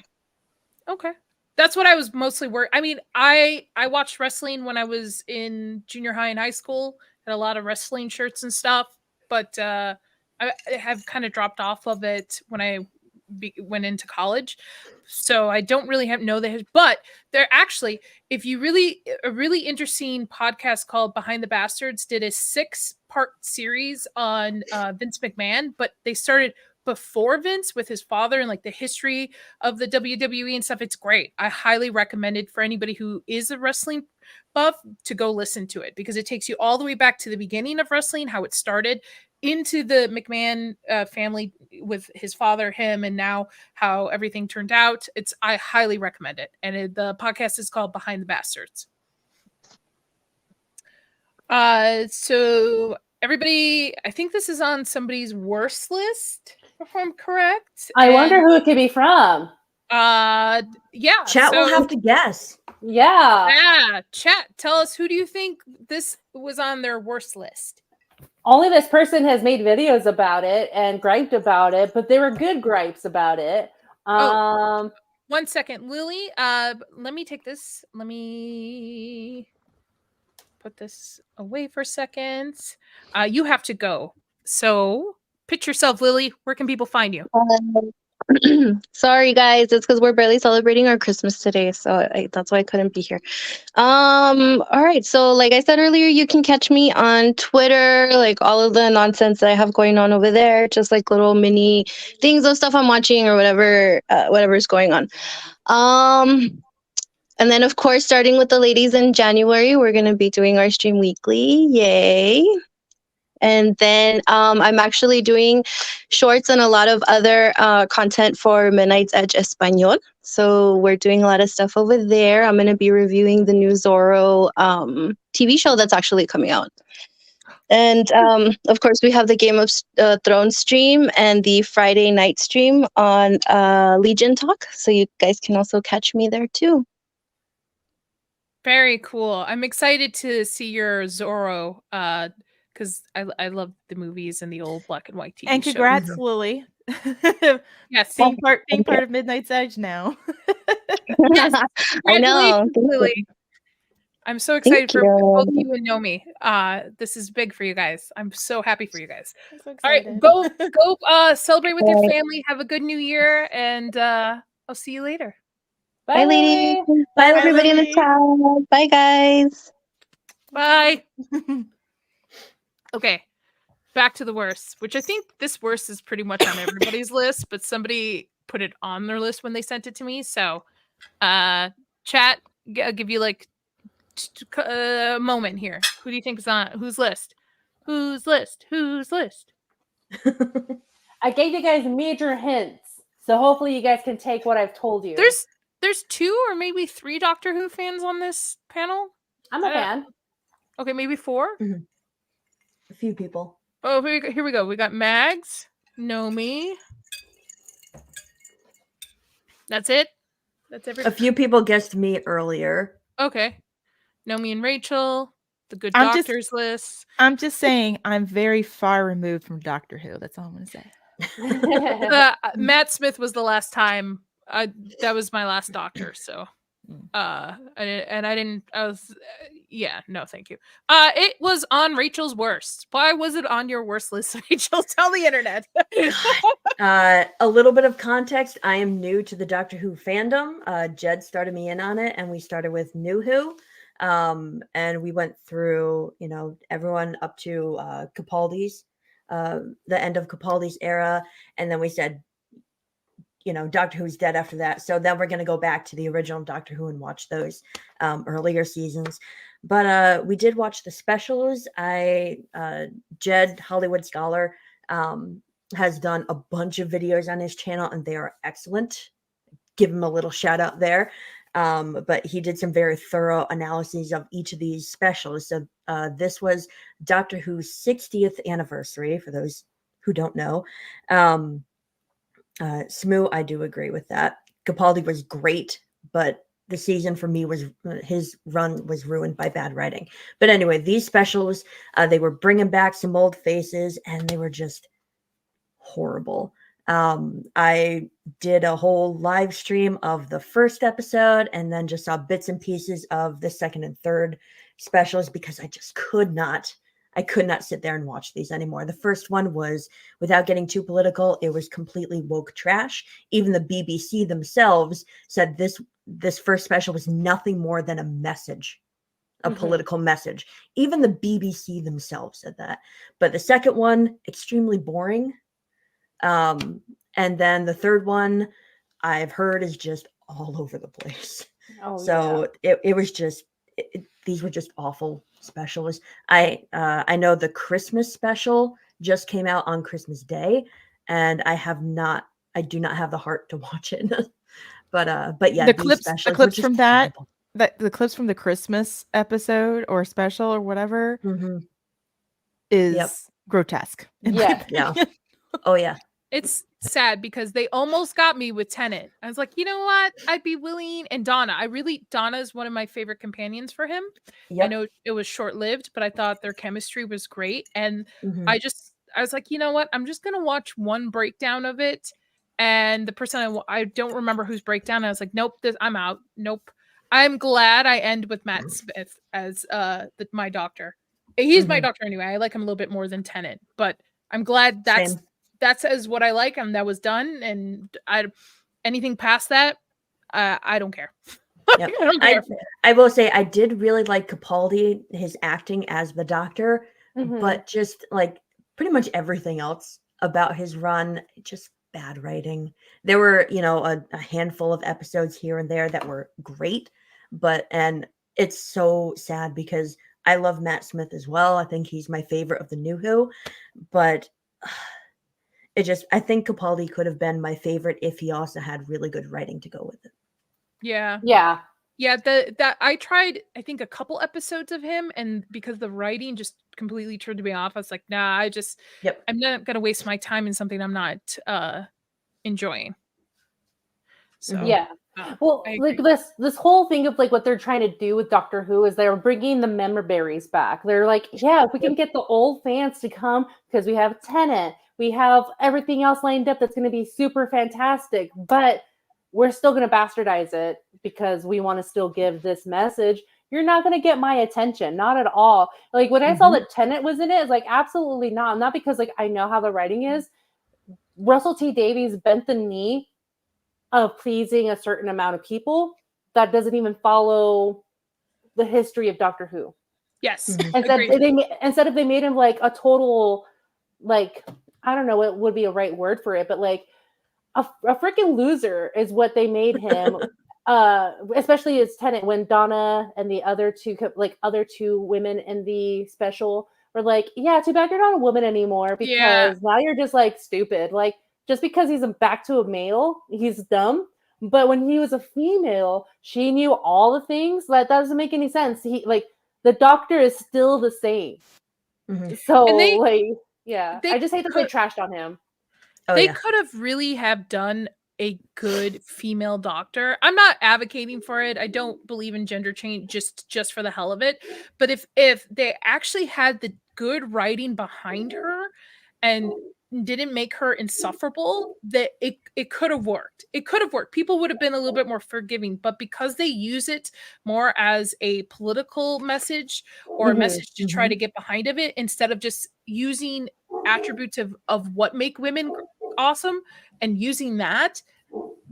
Okay. That's what I was mostly worried. I mean, I watched wrestling when I was in junior high and high school. Had a lot of wrestling shirts and stuff, but I have kind of dropped off of it when I went into college. So I don't really know the, but they're actually, if you a really interesting podcast called Behind the Bastards did a 6-part series on Vince McMahon, but they started before Vince with his father and like the history of the WWE and stuff. It's great. I highly recommend it for anybody who is a wrestling buff to go listen to it, because it takes you all the way back to the beginning of wrestling, how it started, into the McMahon family with his father, him, and now how everything turned out. I highly recommend it. And the podcast is called Behind the Bastards. So everybody, I think this is on somebody's worst list, if I'm correct. I wonder who it could be from. Yeah. Chat will have to guess. Yeah. Chat, tell us, who do you think this was on their worst list? Only this person has made videos about it and griped about it, but they were good gripes about it. 1 second, Lily. Let me take this. Let me put this away for a second. You have to go. So pitch yourself, Lily. Where can people find you? Sorry, guys. It's because we're barely celebrating our Christmas today, so that's why I couldn't be here. All right. So, like I said earlier, you can catch me on Twitter, like all of the nonsense that I have going on over there, just like little mini things of stuff I'm watching or whatever's going on. And then, of course, starting with the ladies in January, we're going to be doing our stream weekly. Yay. And then I'm actually doing shorts and a lot of other content for Midnight's Edge Espanol. So we're doing a lot of stuff over there. I'm going to be reviewing the new Zorro TV show that's actually coming out. And of course, we have the Game of Thrones stream and the Friday night stream on Legion Talk. So you guys can also catch me there too. Very cool. I'm excited to see your Zorro because I love the movies and the old black and white TV And congrats, shows. Lily. Yes, being part of Midnight's Edge now. Yes, I know. Lily. I'm so excited for both of you and Nomi. This is big for you guys. I'm so happy for you guys. I'm so All right, excited. go celebrate with your family. Have a good new year, and I'll see you later. Bye, ladies. Bye, everybody in the chat. Bye, guys. Bye. Okay, back to the worst, which I think this worst is pretty much on everybody's list, but somebody put it on their list when they sent it to me. So, chat, I'll give you like a moment here. Who do you think is on whose list? Whose list? Whose list? I gave you guys major hints, so hopefully you guys can take what I've told you. There's 2 or maybe 3 Doctor Who fans on this panel. I'm a fan. Okay, maybe 4. Mm-hmm. A few people. Oh, here we go. We got Mags, Nomi. That's it. That's everybody. A few people guessed me earlier. Okay. Nomi and Rachel, the Good I'm just- Doctors list. I'm just saying I'm very far removed from Doctor Who. That's all I'm gonna say. Matt Smith was the last time. That was my last doctor. So, Mm. I was, yeah, no, thank you. It was on Rachel's worst. Why was it on your worst list, Rachel? Tell the internet. A little bit of context. I am new to the Doctor Who fandom. Jed started me in on it, and we started with New Who. And we went through, everyone up to Capaldi's, the end of Capaldi's era. And then we said, Doctor Who's dead after that. So then we're going to go back to the original Doctor Who and watch those earlier seasons. But we did watch the specials. Jed, Hollywood Scholar, has done a bunch of videos on his channel, and they are excellent. Give him a little shout out there. But he did some very thorough analyses of each of these specials. So this was Doctor Who's 60th anniversary, for those who don't know. Smoo, I do agree with that. Capaldi was great, but the season for me his run was ruined by bad writing. But anyway, these specials, they were bringing back some old faces, and they were just horrible. I did a whole live stream of the first episode, and then just saw bits and pieces of the second and third specials, because I just could not sit there and watch these anymore. The first one was, without getting too political, it was completely woke trash. Even the BBC themselves said this first special was nothing more than a message, a political message. Even the BBC themselves said that. But the second one, extremely boring. And then the third one, I've heard, is just all over the place. It was just, these were just awful specials. I know the Christmas special just came out on Christmas Day, and I do not have the heart to watch it. but yeah, the clips from that, the clips from the Christmas episode or special or whatever is grotesque. Yeah. Oh yeah. It's sad because they almost got me with Tennant. I was like, you know what? I'd be willing. And Donna, Donna is one of my favorite companions for him. Yep. I know it was short-lived, but I thought their chemistry was great. And I was like, you know what? I'm just going to watch one breakdown of it. And the person I don't remember whose breakdown. I was like, nope, I'm out. Nope. I'm glad I end with Matt Smith as my doctor. He's my doctor anyway. I like him a little bit more than Tennant, but I'm glad that's as what I like, and that was done. And anything past that, I don't care. Yep. I will say I did really like Capaldi, his acting as the Doctor, but just like pretty much everything else about his run, just bad writing. There were, a handful of episodes here and there that were great, and it's so sad because I love Matt Smith as well. I think he's my favorite of the New Who, but I think Capaldi could have been my favorite if he also had really good writing to go with it. Yeah. That I tried, I think, a couple episodes of him, and because the writing just completely turned me off, I was like, nah, I'm not gonna waste my time in something I'm not enjoying. So yeah. Well, like this whole thing of like what they're trying to do with Doctor Who is they're bringing the member berries back. They're like, yeah, if we can get the old fans to come, because we have Tennant, we have everything else lined up that's going to be super fantastic, but we're still going to bastardize it because we want to still give this message. You're not going to get my attention, not at all. Like when I saw that Tennant was in it, it's like absolutely not. Not because like I know how the writing is. Russell T Davies bent the knee of pleasing a certain amount of people that doesn't even follow the history of Doctor Who. Yes. Instead of they made him like a total, like, I don't know what would be a right word for it, but like a freaking loser is what they made him. Especially as Tennant, when Donna and the other two women in the special were like, yeah, too bad you're not a woman anymore, because now you're just like stupid. Like, just because he's back to a male, he's dumb. But when he was a female, she knew all the things. That doesn't make any sense. The Doctor is still the same. So I just hate that they trashed on him. They could have really have done a good female doctor. I'm not advocating for it. I don't believe in gender change just for the hell of it. But if they actually had the good writing behind her and didn't make her insufferable, that it could have worked. It could have worked. People would have been a little bit more forgiving, but because they use it more as a political message or a message to try to get behind of it, instead of just using attributes of what make women awesome and using that,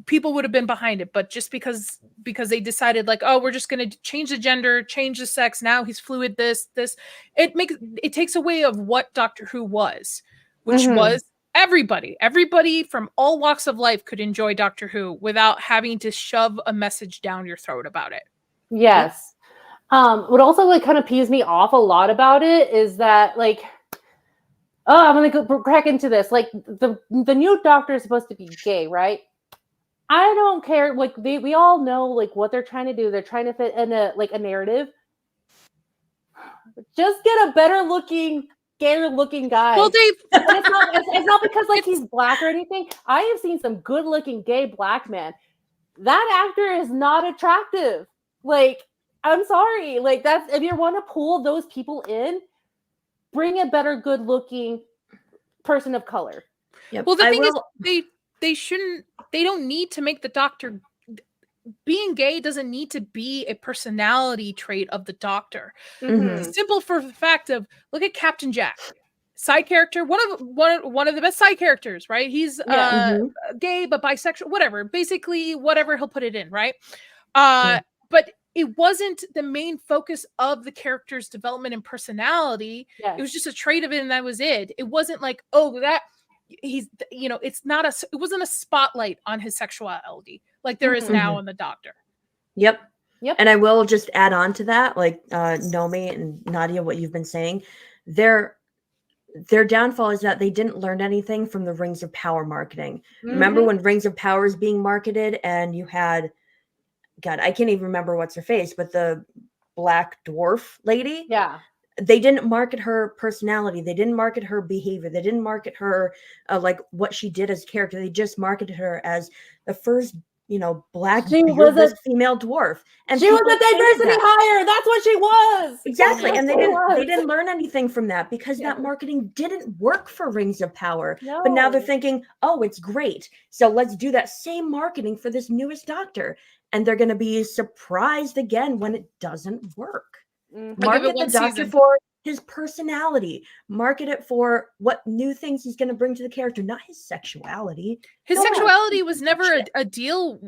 people would have been behind it. But just because they decided like, oh, we're just going to change the gender, change the sex, now he's fluid, this it takes away of what Doctor Who was, which was everybody from all walks of life could enjoy Doctor Who without having to shove a message down your throat about it. Yes. What also like kind of peeves me off a lot about it is that like, oh, I'm gonna go crack into this. Like the new Doctor is supposed to be gay, right? I don't care. Like we all know like what they're trying to do. They're trying to fit in a narrative. Just get a better looking, gayer looking guy. Well, Dave, it's not because like he's black or anything. I have seen some good looking gay black men. That actor is not attractive. Like, I'm sorry. Like that's, if you want to pull those people in, bring a better good looking person of color. Yep. Well, the thing is, they don't need to make the Doctor, being gay doesn't need to be a personality trait of the Doctor. Simple for the fact of, look at Captain Jack, side character, one of the best side characters, right? He's gay but bisexual, whatever, basically whatever he'll put it in, right? But it wasn't the main focus of the character's development and personality. It was just a trait of it, and that was it. It wasn't like, oh, that he's, you know, it wasn't a spotlight on his sexuality like there is now in the Doctor. Yep. And I will just add on to that, like Nomi and Nadia, what you've been saying, their downfall is that they didn't learn anything from the Rings of Power marketing. Remember when Rings of Power is being marketed and you had, God, I can't even remember what's her face, but the black dwarf lady. Yeah. They didn't market her personality. They didn't market her behavior. They didn't market her like what she did as a character. They just marketed her as the first, you know, black beardless female dwarf. And she was a diversity hire. That's what she was. Exactly. And they didn't learn anything from that because that marketing didn't work for Rings of Power. No. But now they're thinking, oh, it's great. So let's do that same marketing for this newest Doctor. And they're going to be surprised again when it doesn't work. Market the Doctor for his personality. Market it for what new things he's going to bring to the character, not his sexuality. His sexuality was never a deal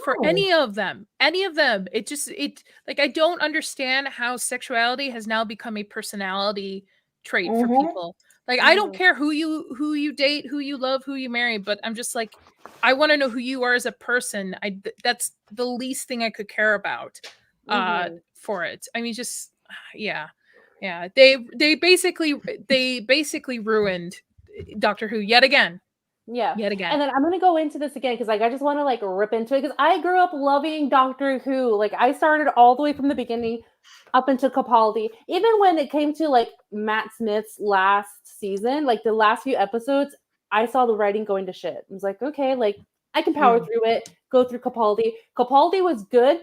for any of them. It like, I don't understand how sexuality has now become a personality trait for people. Like, I don't care who you date, who you love, who you marry, but I'm just like, I want to know who you are as a person. That's the least thing I could care about for it. I mean, just yeah. They basically ruined Doctor Who yet again. And then I'm gonna go into this again because like I just want to like rip into it because I grew up loving Doctor Who. Like I started all the way from the beginning up into Capaldi. Even when it came to like Matt Smith's last season, like the last few episodes, I saw the writing going to shit. I was like, okay, like I can power through it, go through Capaldi. Capaldi was good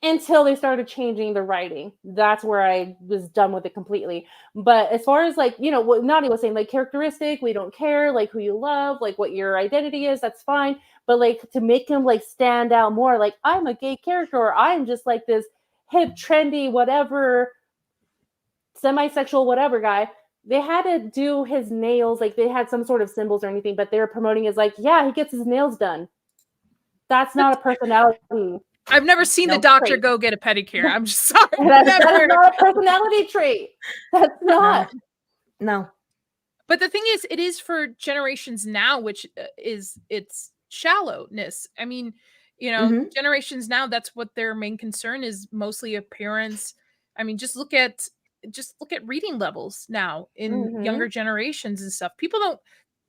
until they started changing the writing. That's where I was done with it completely. But as far as like, you know, what Nadi was saying, like characteristic, we don't care, like who you love, like what your identity is, that's fine. But like to make him like stand out more, like I'm a gay character, or I'm just like this hip, trendy, whatever, semi-sexual, whatever guy. They had to do his nails, like they had some sort of symbols or anything, but they were promoting as like, yeah, he gets his nails done. That's not a personality. I've never seen the Doctor go get a pedicure. I'm just sorry. That is not a personality trait. That's not. No. But the thing is, it is for generations now, which is its shallowness. I mean, you know, generations now, that's what their main concern is, mostly appearance. I mean, just look at reading levels now in younger generations and stuff. People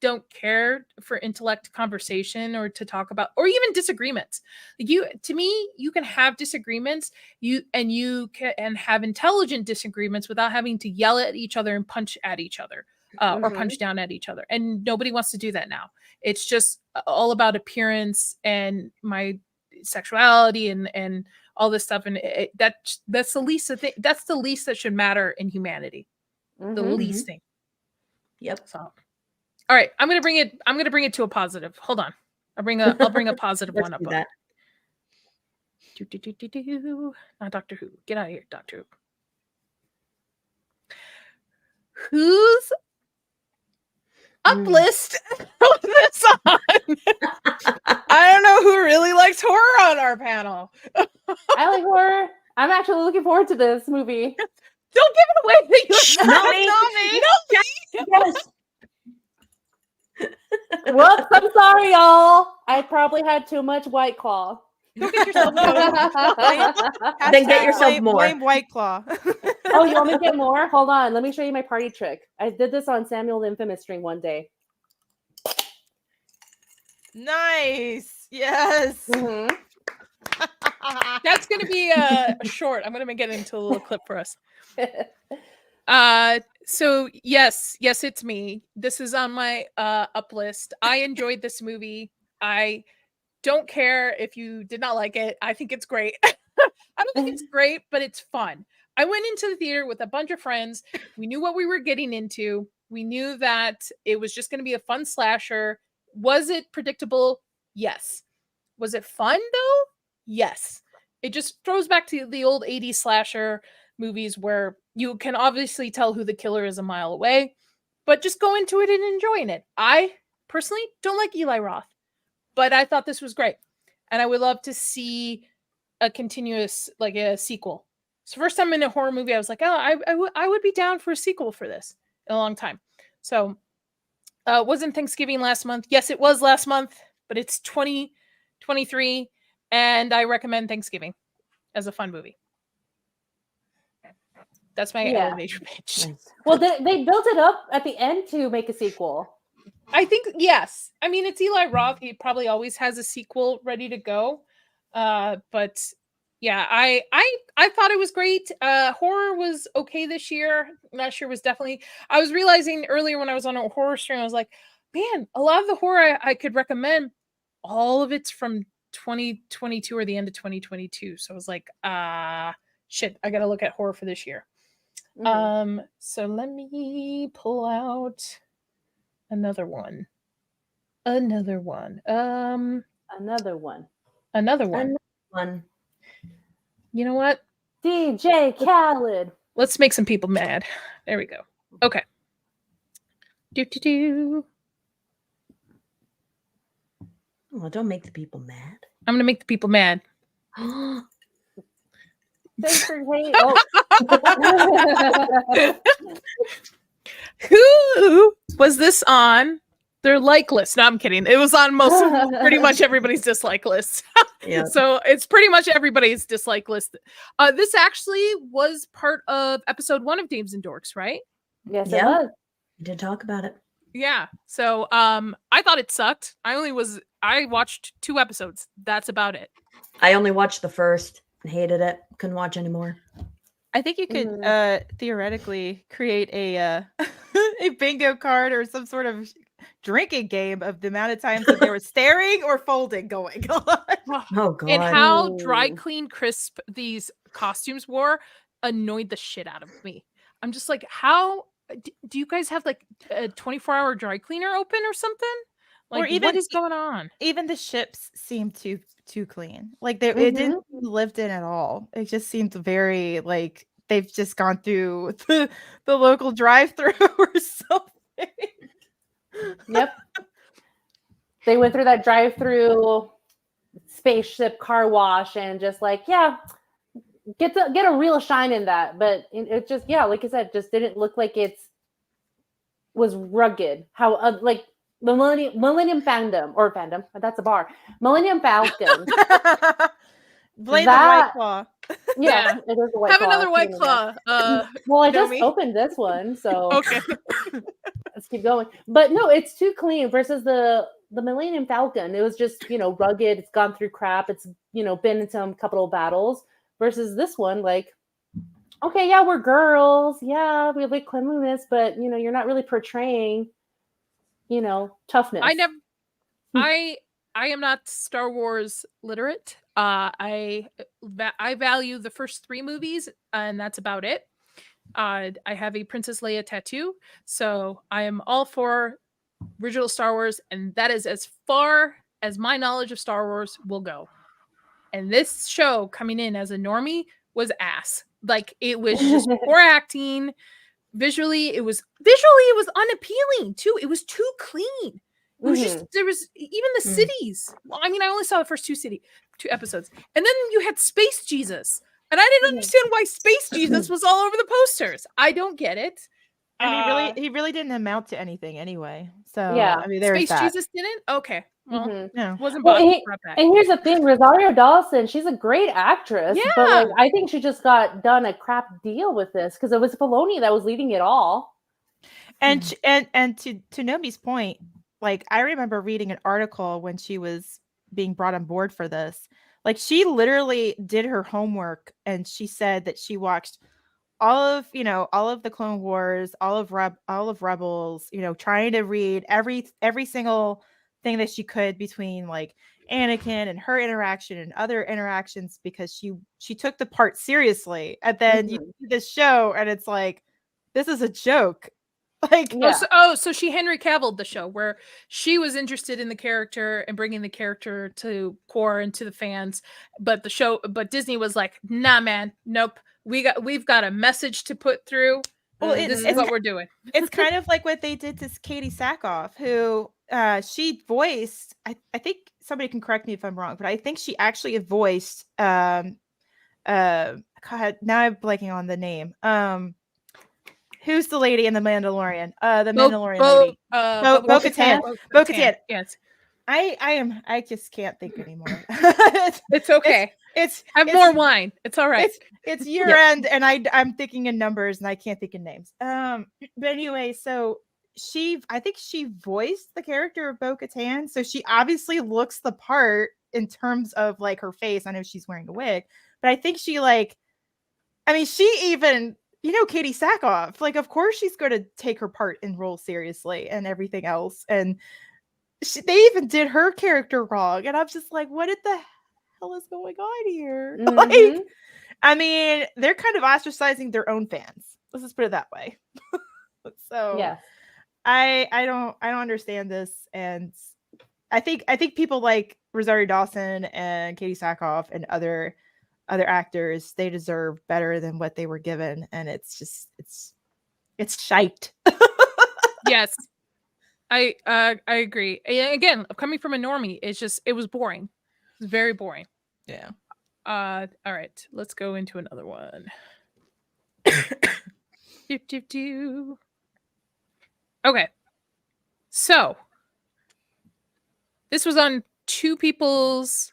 don't care for intellect conversation or to talk about, or even disagreements. Like you can have disagreements, you can have intelligent disagreements without having to yell at each other and punch at each other. or punch down at each other. And nobody wants to do that now. It's just all about appearance and my sexuality and all this stuff. And that's the least thing. That's the least that should matter in humanity. The least thing. Yep. So, all right, I'm gonna bring it to a positive. Hold on, I'll bring a positive one up. That. Not Doctor Who. Get out of here, Doctor Who. Whose uplist was this on? I don't know who really likes horror on our panel. I like horror. I'm actually looking forward to this movie. Don't give it away that you're Not me. No, Whoops, I'm sorry, y'all. I probably had too much White Claw. go get yourself Then get yourself more. Blame White Claw. Oh, you want me to get more? Hold on. Let me show you my party trick. I did this on Samuel the Infamous string one day. Nice. Yes. That's going to be a short. I'm going to get into a little clip for us. So yes, it's me. This is on my up list. I enjoyed this movie. I don't care if you did not like it. I think it's great. I don't think it's great, but it's fun. I went into the theater with a bunch of friends. We knew what we were getting into. We knew that it was just going to be a fun slasher. Was it predictable? Yes. Was it fun though? Yes. It just throws back to the old 80s slasher movies where you can obviously tell who the killer is a mile away, but just go into it and enjoying it. I personally don't like Eli Roth, but I thought this was great. And I would love to see a continuous, like a sequel. So first time in a horror movie, I was like, oh, I would be down for a sequel for this in a long time. So wasn't Thanksgiving last month? Yes, it was last month, but it's 2023. And I recommend Thanksgiving as a fun movie. That's my elevator pitch. Nice. Well, they built it up at the end to make a sequel. I think, yes. I mean, it's Eli Roth. He probably always has a sequel ready to go. But yeah, I thought it was great. Horror was okay this year. I'm not sure it was definitely. I was realizing earlier when I was on a horror stream, I was like, man, a lot of the horror I could recommend, all of it's from 2022 or the end of 2022. So I was like, shit, I gotta look at horror for this year. So let me pull out another one. Another one. You know what? DJ Khaled. Let's make some people mad. There we go. Okay. Oh, don't make the people mad. I'm gonna make the people mad. Thanks for hate. Who was this on their like list? No, I'm kidding. It was on pretty much everybody's dislike list. Yeah. So it's pretty much everybody's dislike list. This actually was part of episode 1 of Dames and Dorks, right? Yes, Yeah. it was. We did talk about it. Yeah. So I thought it sucked. I watched 2 episodes. That's about it. I only watched the first and hated it. Couldn't watch anymore. I think you could theoretically create a a bingo card or some sort of drinking game of the amount of times that they were staring or folding going on. Oh god. And how dry clean crisp these costumes were annoyed the shit out of me. I'm just like, how do you guys have like a 24-hour dry cleaner open or something? Like, Or even- what is going on? Even the ships seemed too clean. Like it didn't seem lived in at all. It just seemed very like they've just gone through the local drive-through or something. Yep. They went through that drive-through spaceship car wash and just like, yeah, get a real shine in that. But it just, yeah, like I said, just didn't look like it was rugged. How like the Millennium Fandom, that's a bar. Millennium Falcon. Blame That- the White Claw. Yeah, it is a White Have Claw. another White Claw. Well, I just Naomi? opened this one, so Okay. let's keep going. But no, it's too clean versus the Millennium Falcon. It was just, rugged. It's gone through crap. It's, been in some couple of battles versus this one. Like, okay, yeah, we're girls. Yeah, we like cleanliness, but you're not really portraying, toughness. I am not Star Wars literate. I value the first 3 movies, and that's about it. I have a Princess Leia tattoo, so I am all for original Star Wars, and that is as far as my knowledge of Star Wars will go. And this show coming in as a normie was ass. Like, it was just poor acting. Visually it was unappealing too. It was too clean. It was just, there was even the cities. Well, I mean, I only saw the first 2 episodes, and then you had Space Jesus, and I didn't understand why Space Jesus was all over the posters. I don't get it. And he really didn't amount to anything anyway. So Yeah. I mean, there's Space that. Jesus didn't. Okay, well, No. wasn't Well, brought back. and here's the thing, Rosario Dawson, she's a great actress, but Yeah. like, I think she just got done a crap deal with this because it was Filoni that was leading it all. And to Nomi's point, like, I remember reading an article when she was being brought on board for this. Like, she literally did her homework, and she said that she watched all of the Clone Wars, all of Rebels, trying to read every single thing that she could between like Anakin and her interaction and other interactions, because she took the part seriously. And then you see this show and it's like, this is a joke. Like, so she Henry Cavilled the show, where she was interested in the character and bringing the character to core and to the fans, but Disney was like, nah, man, nope. We've got a message to put through. Well, this is what we're doing. It's kind of like what they did to Katie Sackhoff, who she voiced. I think somebody can correct me if I'm wrong, but I think she actually voiced. God, now I'm blanking on the name. Who's the lady in The Mandalorian? The Mandalorian lady. Bo-Katan. Bo-Katan. Yes. I just can't think anymore. It's okay. It's more wine. It's all right. It's year end, and I'm thinking in numbers, and I can't think in names. But anyway, so I think she voiced the character of Bo-Katan, so she obviously looks the part in terms of like her face. I know she's wearing a wig, but I think she she even, Katie Sackhoff, like, of course she's going to take her part and role seriously and everything else, and they even did her character wrong, and I'm just like, what the hell is going on here? Like, I mean, they're kind of ostracizing their own fans. Let's just put it that way. So yeah, I don't understand this, and I think people like Rosario Dawson and Katie Sackhoff and other actors, they deserve better than what they were given, and it's just it's shite. Yes. I agree. Again, coming from a normie, it was boring. It was very boring. Yeah. All right, let's go into another one. Okay. So this was on 2 people's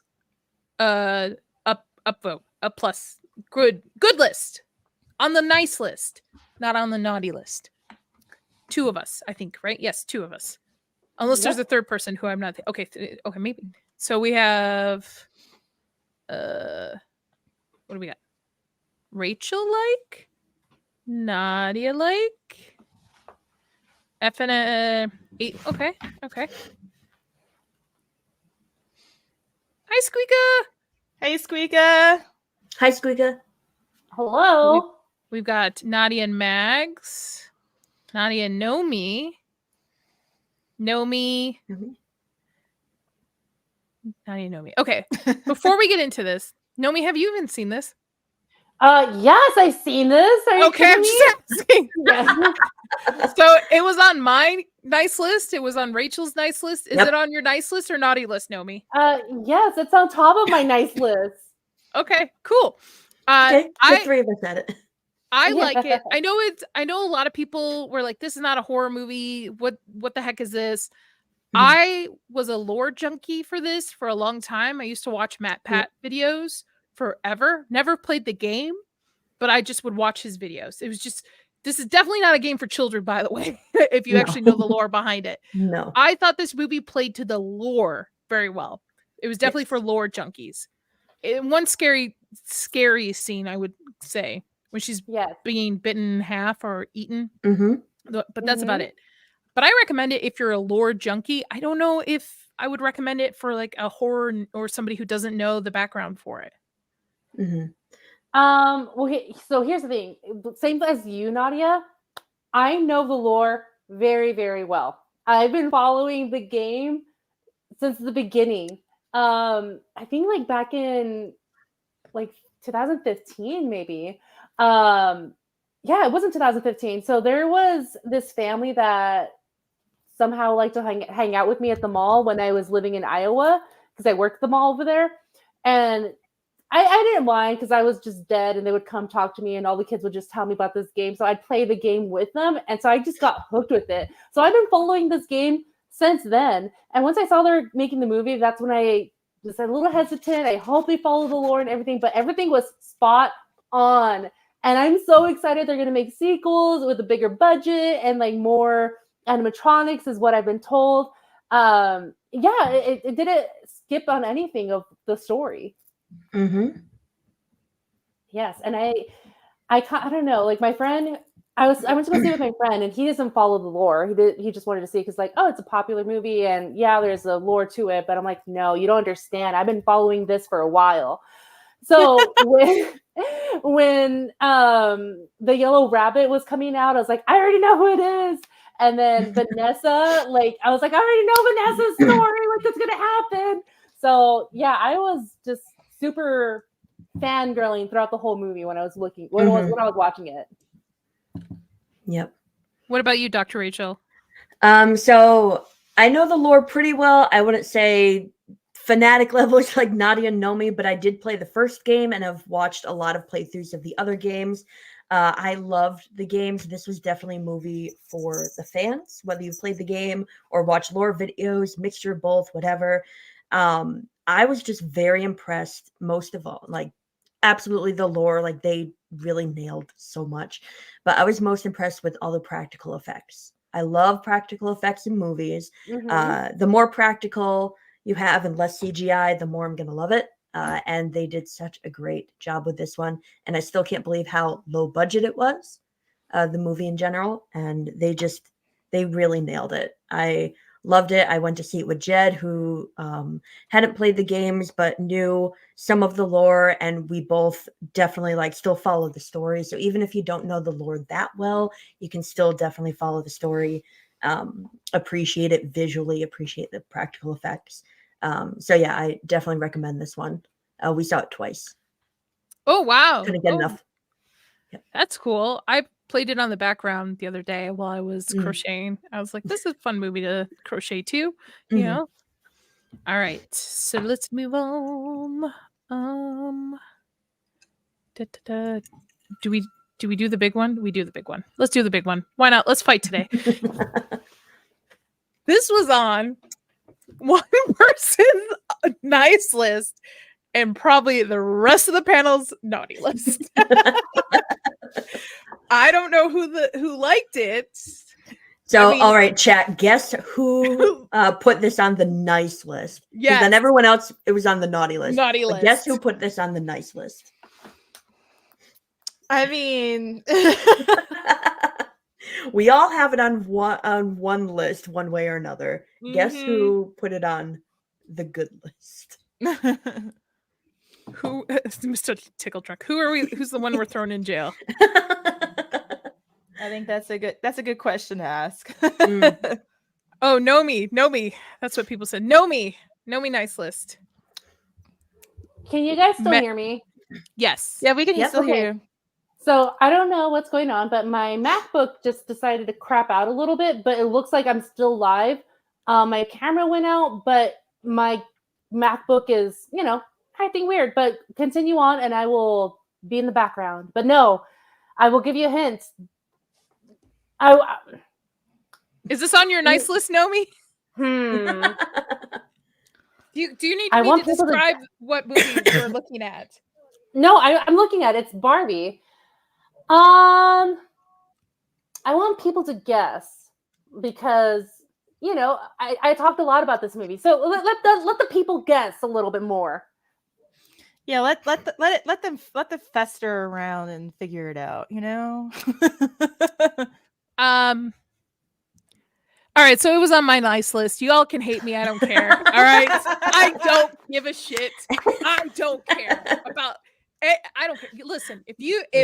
upvote, a plus good list. On the nice list, not on the naughty list. 2 of us, I think, right? Yes, 2 of us. Unless there's a third person who I'm not. Okay, maybe. So we have, what do we got? Rachel like, Nadia like, FN 8. Okay. Hi, Squeaka. Hey, Squeaka. Hi, Squeaka. hello. We've got Nadia and Mags. Nadia and Nomi. Nadia and Nomi. Okay. Before we get into this, Nomi, have you even seen this? Yes, I've seen this. Are you Okay, I'm kidding just asking. me? Yeah. So it was on my nice list. It was on Rachel's nice list. Is Yep. it on your nice list or naughty list, Nomi? Yes, it's on top of my nice list. Okay, cool. Okay, the 3 of us had it. I like it. I know a lot of people were like, this is not a horror movie. What the heck is this? I was a lore junkie for this for a long time. I used to watch Matt Pat videos forever. Never played the game, but I just would watch his videos. It was just, this is definitely not a game for children, by the way, if you actually know the lore behind it. No. I thought this movie played to the lore very well. It was definitely for lore junkies. One scary scene, I would say, when she's Yes. being bitten in half or eaten. Mm-hmm. But that's about it. But I recommend it if you're a lore junkie. I don't know if I would recommend it for like a horror or somebody who doesn't know the background for it. Mm-hmm. Well, so here's the thing. Same as you, Nadia. I know the lore very, very well. I've been following the game since the beginning. I think like back in like 2015, maybe. Yeah, it wasn't 2015. So there was this family that somehow liked to hang out with me at the mall when I was living in Iowa because I worked at the mall over there. And I didn't mind because I was just dead and they would come talk to me and all the kids would just tell me about this game. So I'd play the game with them. And so I just got hooked with it. So I've been following this game since then. And once I saw they're making the movie, that's when I was a little hesitant. I hope they follow the lore and everything, but everything was spot on. And I'm so excited they're going to make sequels with a bigger budget and like more animatronics is what I've been told. Yeah, it didn't skip on anything of the story. Mm-hmm. Yes, and I don't know, like my friend, I went to go see it with my friend, and he doesn't follow the lore. He just wanted to see it because like, oh, it's a popular movie, and yeah, there's a lore to it. But I'm like, no, you don't understand. I've been following this for a while. So when the Yellow Rabbit was coming out, I was like, I already know who it is. And then Vanessa, like, I was like, I already know Vanessa's story. Like, that's gonna happen. So yeah, I was just super fangirling throughout the whole movie when I was when I was watching it. Yep. What about you, Dr. Rachel? So I know the lore pretty well. I wouldn't say fanatic levels like Nadia know me, but I did play the first game and I've watched a lot of playthroughs of the other games. I loved the games. This was definitely a movie for the fans, whether you played the game or watch lore videos, mixture of both, whatever. I was just very impressed, most of all, like absolutely the lore, like they really nailed so much. But I was most impressed with all the practical effects. I love practical effects in movies. The more practical you have and less CGI, the more I'm going to love it. And they did such a great job with this one. And I still can't believe how low budget it was, the movie in general. And they really nailed it. I loved it. I went to see it with Jed, who hadn't played the games, but knew some of the lore. And we both definitely like still follow the story. So even if you don't know the lore that well, you can still definitely follow the story, appreciate it visually, appreciate the practical effects. So yeah, I definitely recommend this one. We saw it twice. Oh, wow. Couldn't get enough. Yep. That's cool. I played it on the background the other day while I was crocheting. I was like, this is a fun movie to crochet too, you know? All right. So let's move on. Do we do the big one? We do the big one. Let's do the big one. Why not? Let's fight today. This was on one person's nice list and probably the rest of the panel's naughty list. I don't know who liked it. So, all right, chat. Guess who put this on the nice list? Yeah. Then everyone else, it was on the naughty list. Naughty list. Guess who put this on the nice list? I mean, we all have it on one list, one way or another. Guess who put it on the good list? Who, Mr. Tickle Truck? Who's the one we're throwing in jail? I think that's a good question to ask. Oh, know me. That's what people said. Know me, nice list. Can you guys still hear me? Yes. Yeah, we can still hear you. So I don't know what's going on, but my MacBook just decided to crap out a little bit, but it looks like I'm still live. My camera went out, but my MacBook is, acting weird, but continue on and I will be in the background. But no, I will give you a hint. Is this on your nice list, Nomi? Do you need me to describe what movie we're looking at? No, I'm looking at it. It's Barbie. I want people to guess because I talked a lot about this movie. So let the people guess a little bit more. Yeah, let them fester around and figure it out, you know? All right, so it was on my nice list. You all can hate me. I don't care. All right. I don't give a shit. I don't care about I don't care. Listen, if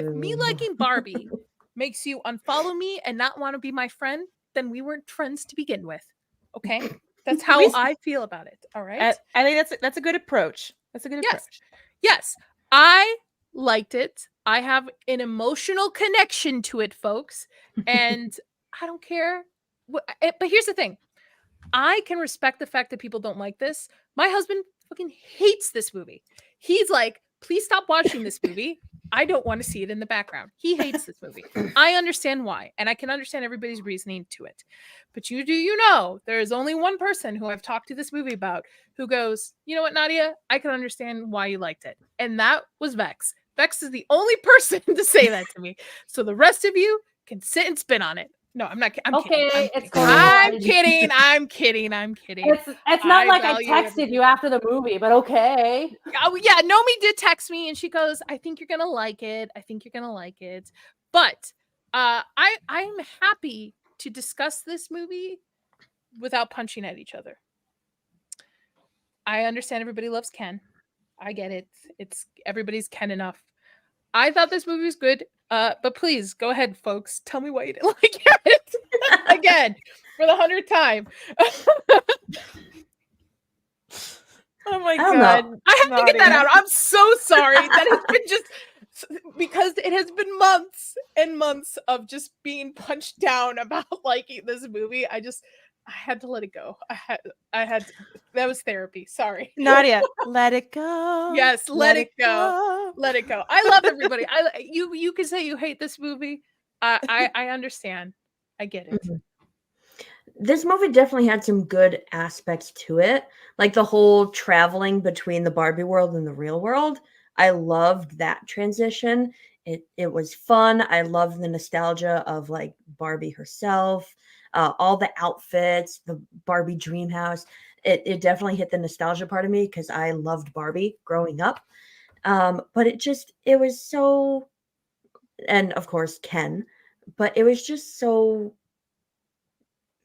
me liking Barbie makes you unfollow me and not want to be my friend, then we weren't friends to begin with. Okay? That's how I feel about it. All right. I think that's a good approach. That's a good approach. Yes. I liked it. I have an emotional connection to it, folks. And I don't care. But here's the thing. I can respect the fact that people don't like this. My husband fucking hates this movie. He's like, please stop watching this movie. I don't want to see it in the background. He hates this movie. I understand why, and I can understand everybody's reasoning to it. But you know, there is only one person who I've talked to this movie about who goes, you know what, Nadia? I can understand why you liked it. And that was Vex. Vex is the only person to say that to me. So the rest of you can sit and spin on it. No, I'm not. I'm Okay, kidding. it's cool. I'm kidding. I'm kidding. I'm kidding. It's not like I value texted everything. you after the movie, but okay. Oh yeah, Nomi did text me and she goes, I think you're gonna like it. I think you're gonna like it. But I'm happy to discuss this movie without punching at each other. I understand everybody loves Ken. I get it. It's everybody's Ken enough. I thought this movie was good. But please go ahead, folks. Tell me why you didn't like it. Again, for the 100th time. Oh my don't god. know. I have to get that out. I'm so sorry. That has been just because it has been months and months of just being punched down about liking this movie. I had to let it go. I had that was therapy. Sorry. Nadia, let it go. Yes, let it go. Let it go. I love everybody. You can say you hate this movie. I understand. I get it. Mhm. This movie definitely had some good aspects to it, like the whole traveling between the Barbie world and the real world. I loved that transition. It was fun. I loved the nostalgia of like Barbie herself, all the outfits, the Barbie dream house. It definitely hit the nostalgia part of me because I loved Barbie growing up. But it was so, and of course Ken, but it was just so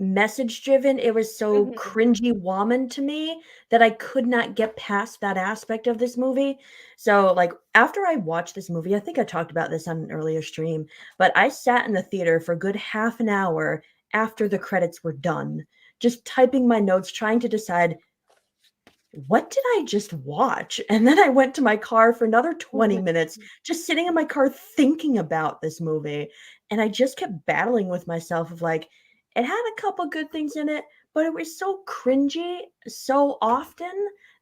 message driven. It was so Mhm. cringy woman to me that I could not get past that aspect of this movie. So like after I watched this movie, I think I talked about this on an earlier stream, but I sat in the theater for a good half an hour after the credits were done, just typing my notes, trying to decide what did I just watch? And then I went to my car for another 20 minutes, just sitting in my car thinking about this movie. And I just kept battling with myself of like, it had a couple good things in it, but it was so cringy so often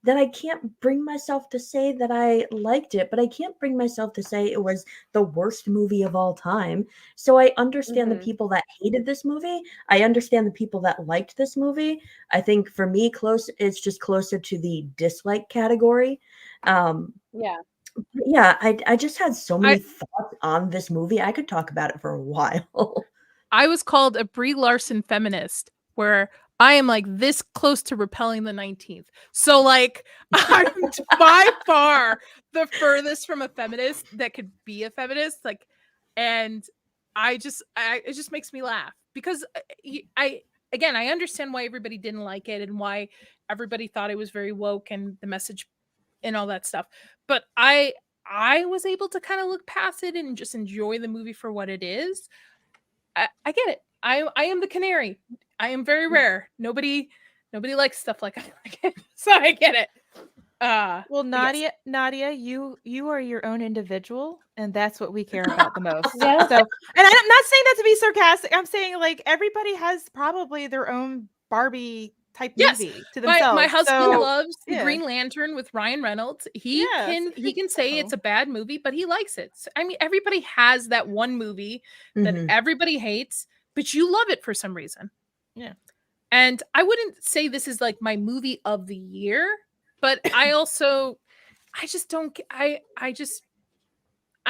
that I can't bring myself to say that I liked it, but I can't bring myself to say it was the worst movie of all time. So I understand the Mhm. people that hated this movie. I understand the people that liked this movie. I think for me, it's just closer to the dislike category. Yeah. Yeah, I just had so many thoughts on this movie. I could talk about it for a while. I was called a Brie Larson feminist, where I am like this close to repelling the 19th. So like I'm by far the furthest from a feminist that could be a feminist. Like, and it just makes me laugh because I again I understand why everybody didn't like it and why everybody thought it was very woke and the message and all that stuff. But I was able to kind of look past it and just enjoy the movie for what it is. I get it. I am the canary. I am very rare. Nobody likes stuff like I like it. So I get it. Well, but yes. Nadia, you are your own individual, and that's what we care about the most. Yes. So, and I'm not saying that to be sarcastic. I'm saying like everybody has probably their own Barbie type Yes. movie to themselves. My husband So, loves the yeah. Green Lantern with Ryan Reynolds. He Yes. can say it's a bad movie, but he likes it. I mean, everybody has that one movie that Mhm. everybody hates, but you love it for some reason. Yeah. And I wouldn't say this is like my movie of the year, but I just don't I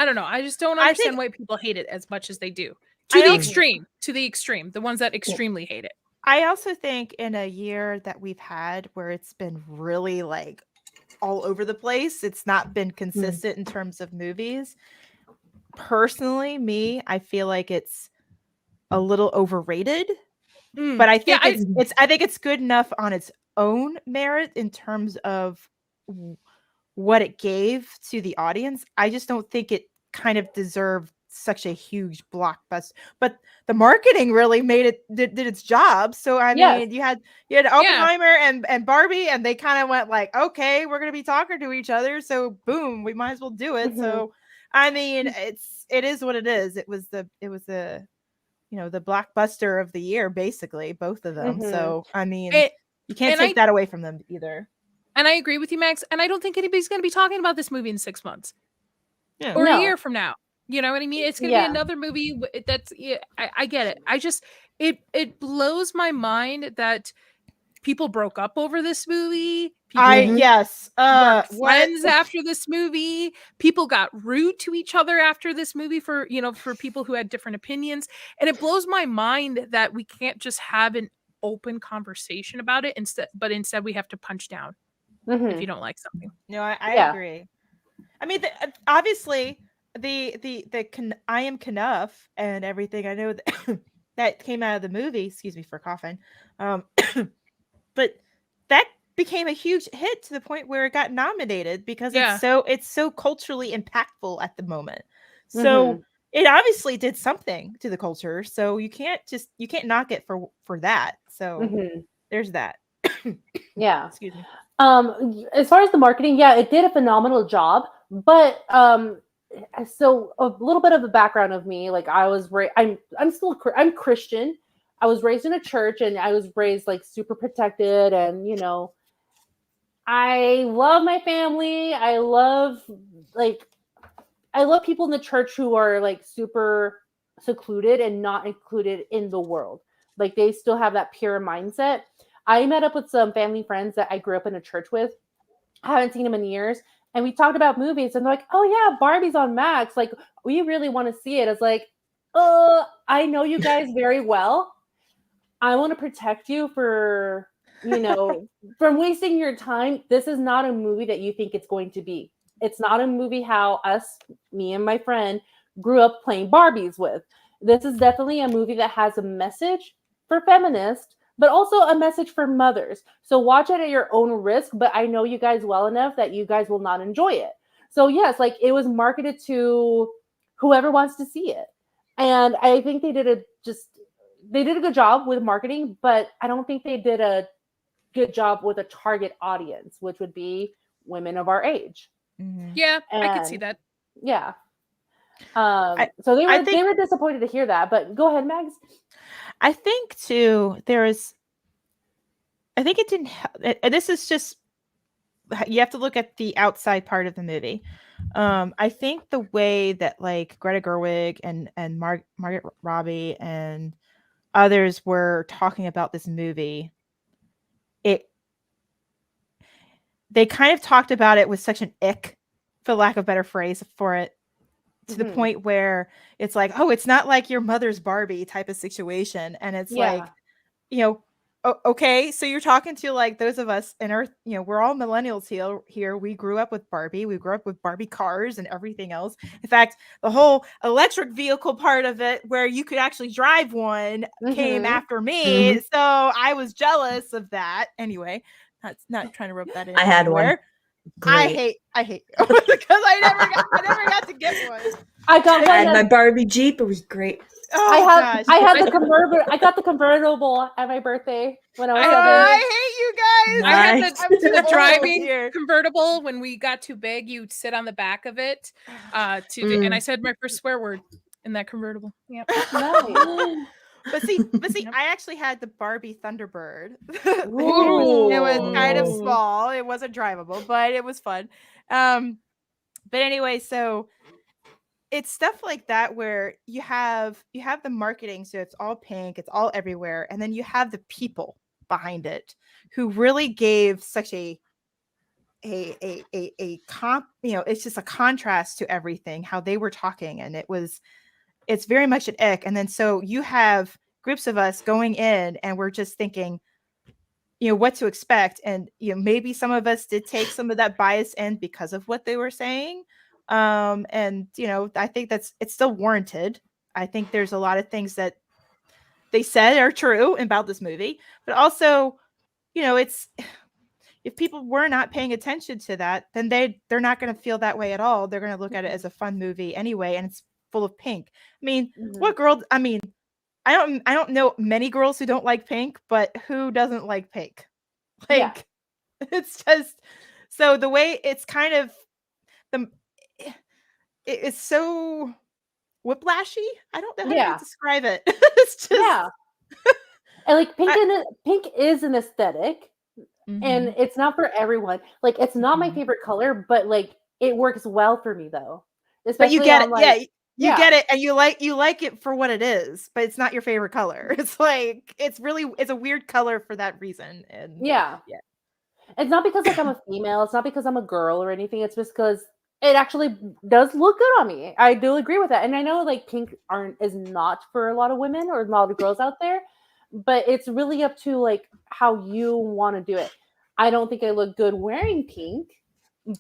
don't know. I just don't I understand think why people hate it as much as they do. I To the also extreme, the ones that extremely hate it. I also think in a year that we've had where it's been really like all over the place. It's not been consistent in terms of movies. Personally, I feel like it's a little overrated, but I think I think it's good enough on its own merit in terms of what it gave to the audience. I just don't think it kind of deserved such a huge blockbuster, but the marketing really made it did its job. So I mean, you had Oppenheimer and Barbie, and they kind of went like, okay, we're gonna be talking to each other, so boom, we might as well do it. So I mean, it is what it is. It was the the blockbuster of the year, basically, both of them. So I mean, you can't take that away from them either. And I agree with you, Max. And I don't think anybody's going to be talking about this movie in 6 months or a year from now. You know what I mean? It's going to be another movie that's, I get it. I just, it blows my mind that people broke up over this movie. People friends after this movie. People got rude to each other after this movie for people who had different opinions. And it blows my mind that we can't just have an open conversation about it instead we have to punch down. If you don't like something. No, I agree. I mean, obviously, the I Am Knuff and everything. I know that came out of the movie. Excuse me for coughing. But that became a huge hit to the point where it got nominated because it's so culturally impactful at the moment. So it obviously did something to the culture. So you can't knock it for that. So there's that. Excuse me. As far as the marketing, it did a phenomenal job, but so a little bit of the background of me, like I'm Christian. I was raised in a church, and I was raised like super protected, and I love my family. I love people in the church who are like super secluded and not included in the world. Like they still have that pure mindset. I met up with some family friends that I grew up in a church with. I haven't seen them in years. And we talked about movies, and they're like, oh yeah, Barbie's on Max. Like, we really want to see it. I was like, I know you guys very well. I want to protect you for, from wasting your time. This is not a movie that you think it's going to be. It's not a movie how me and my friend grew up playing Barbies with. This is definitely a movie that has a message for feminists, but also a message for mothers. So watch it at your own risk, but I know you guys well enough that you guys will not enjoy it. So yes, like it was marketed to whoever wants to see it. And I think they did a good job with marketing, but I don't think they did a good job with a target audience, which would be women of our age. Yeah, I could see that. Yeah. So they were disappointed to hear that, but go ahead, Mags. I think too, I think it didn't, this is just, you have to look at the outside part of the movie. I think the way that like Greta Gerwig and Margaret Robbie and others were talking about this movie, they kind of talked about it with such an ick, for lack of a better phrase for it, to the point where it's like, oh, it's not like your mother's Barbie type of situation. And it's like, okay, so you're talking to like those of us in our, we're all millennials here. We grew up with Barbie. We grew up with Barbie cars and everything else. In fact, the whole electric vehicle part of it where you could actually drive one came after me. So I was jealous of that. Anyway, that's not trying to rub that in. I had one. Great. I hate you because I never got to get one. I had my Barbie Jeep. It was great. Oh, I had the convertible. I got the convertible at my birthday when I was 7. I hate you guys. Nice. I had the driving convertible. When we got too big, you'd sit on the back of it. And I said my first swear word in that convertible. Yep. Nice. But see, I actually had the Barbie Thunderbird. It was kind of small. It wasn't drivable, but it was fun. But anyway, so it's stuff like that where you have the marketing, so it's all pink, it's all everywhere, and then you have the people behind it who really gave such a comp. It's just a contrast to everything how they were talking, and it's very much an ick. And then so you have groups of us going in and we're just thinking, what to expect. And, maybe some of us did take some of that bias in because of what they were saying. And, I think it's still warranted. I think there's a lot of things that they said are true about this movie, but also, it's, if people were not paying attention to that, then they're not going to feel that way at all. They're going to look at it as a fun movie anyway, and it's full of pink. I mean, what girl? I mean, I don't know many girls who don't like pink, but who doesn't like pink? Like, it's just, so the way it's kind of it's so whiplashy. I don't know how to describe it. It's just and like pink is an aesthetic. And it's not for everyone. Like, it's not my favorite color, but like it works well for me though. Especially but you get it, like, you get it, and you like it for what it is, but it's not your favorite color. It's like it's a weird color for that reason. And it's not because like I'm a female. It's not because I'm a girl or anything. It's just because it actually does look good on me. I do agree with that, and I know like pink is not for a lot of women or a lot of girls out there. But it's really up to like how you want to do it. I don't think I look good wearing pink,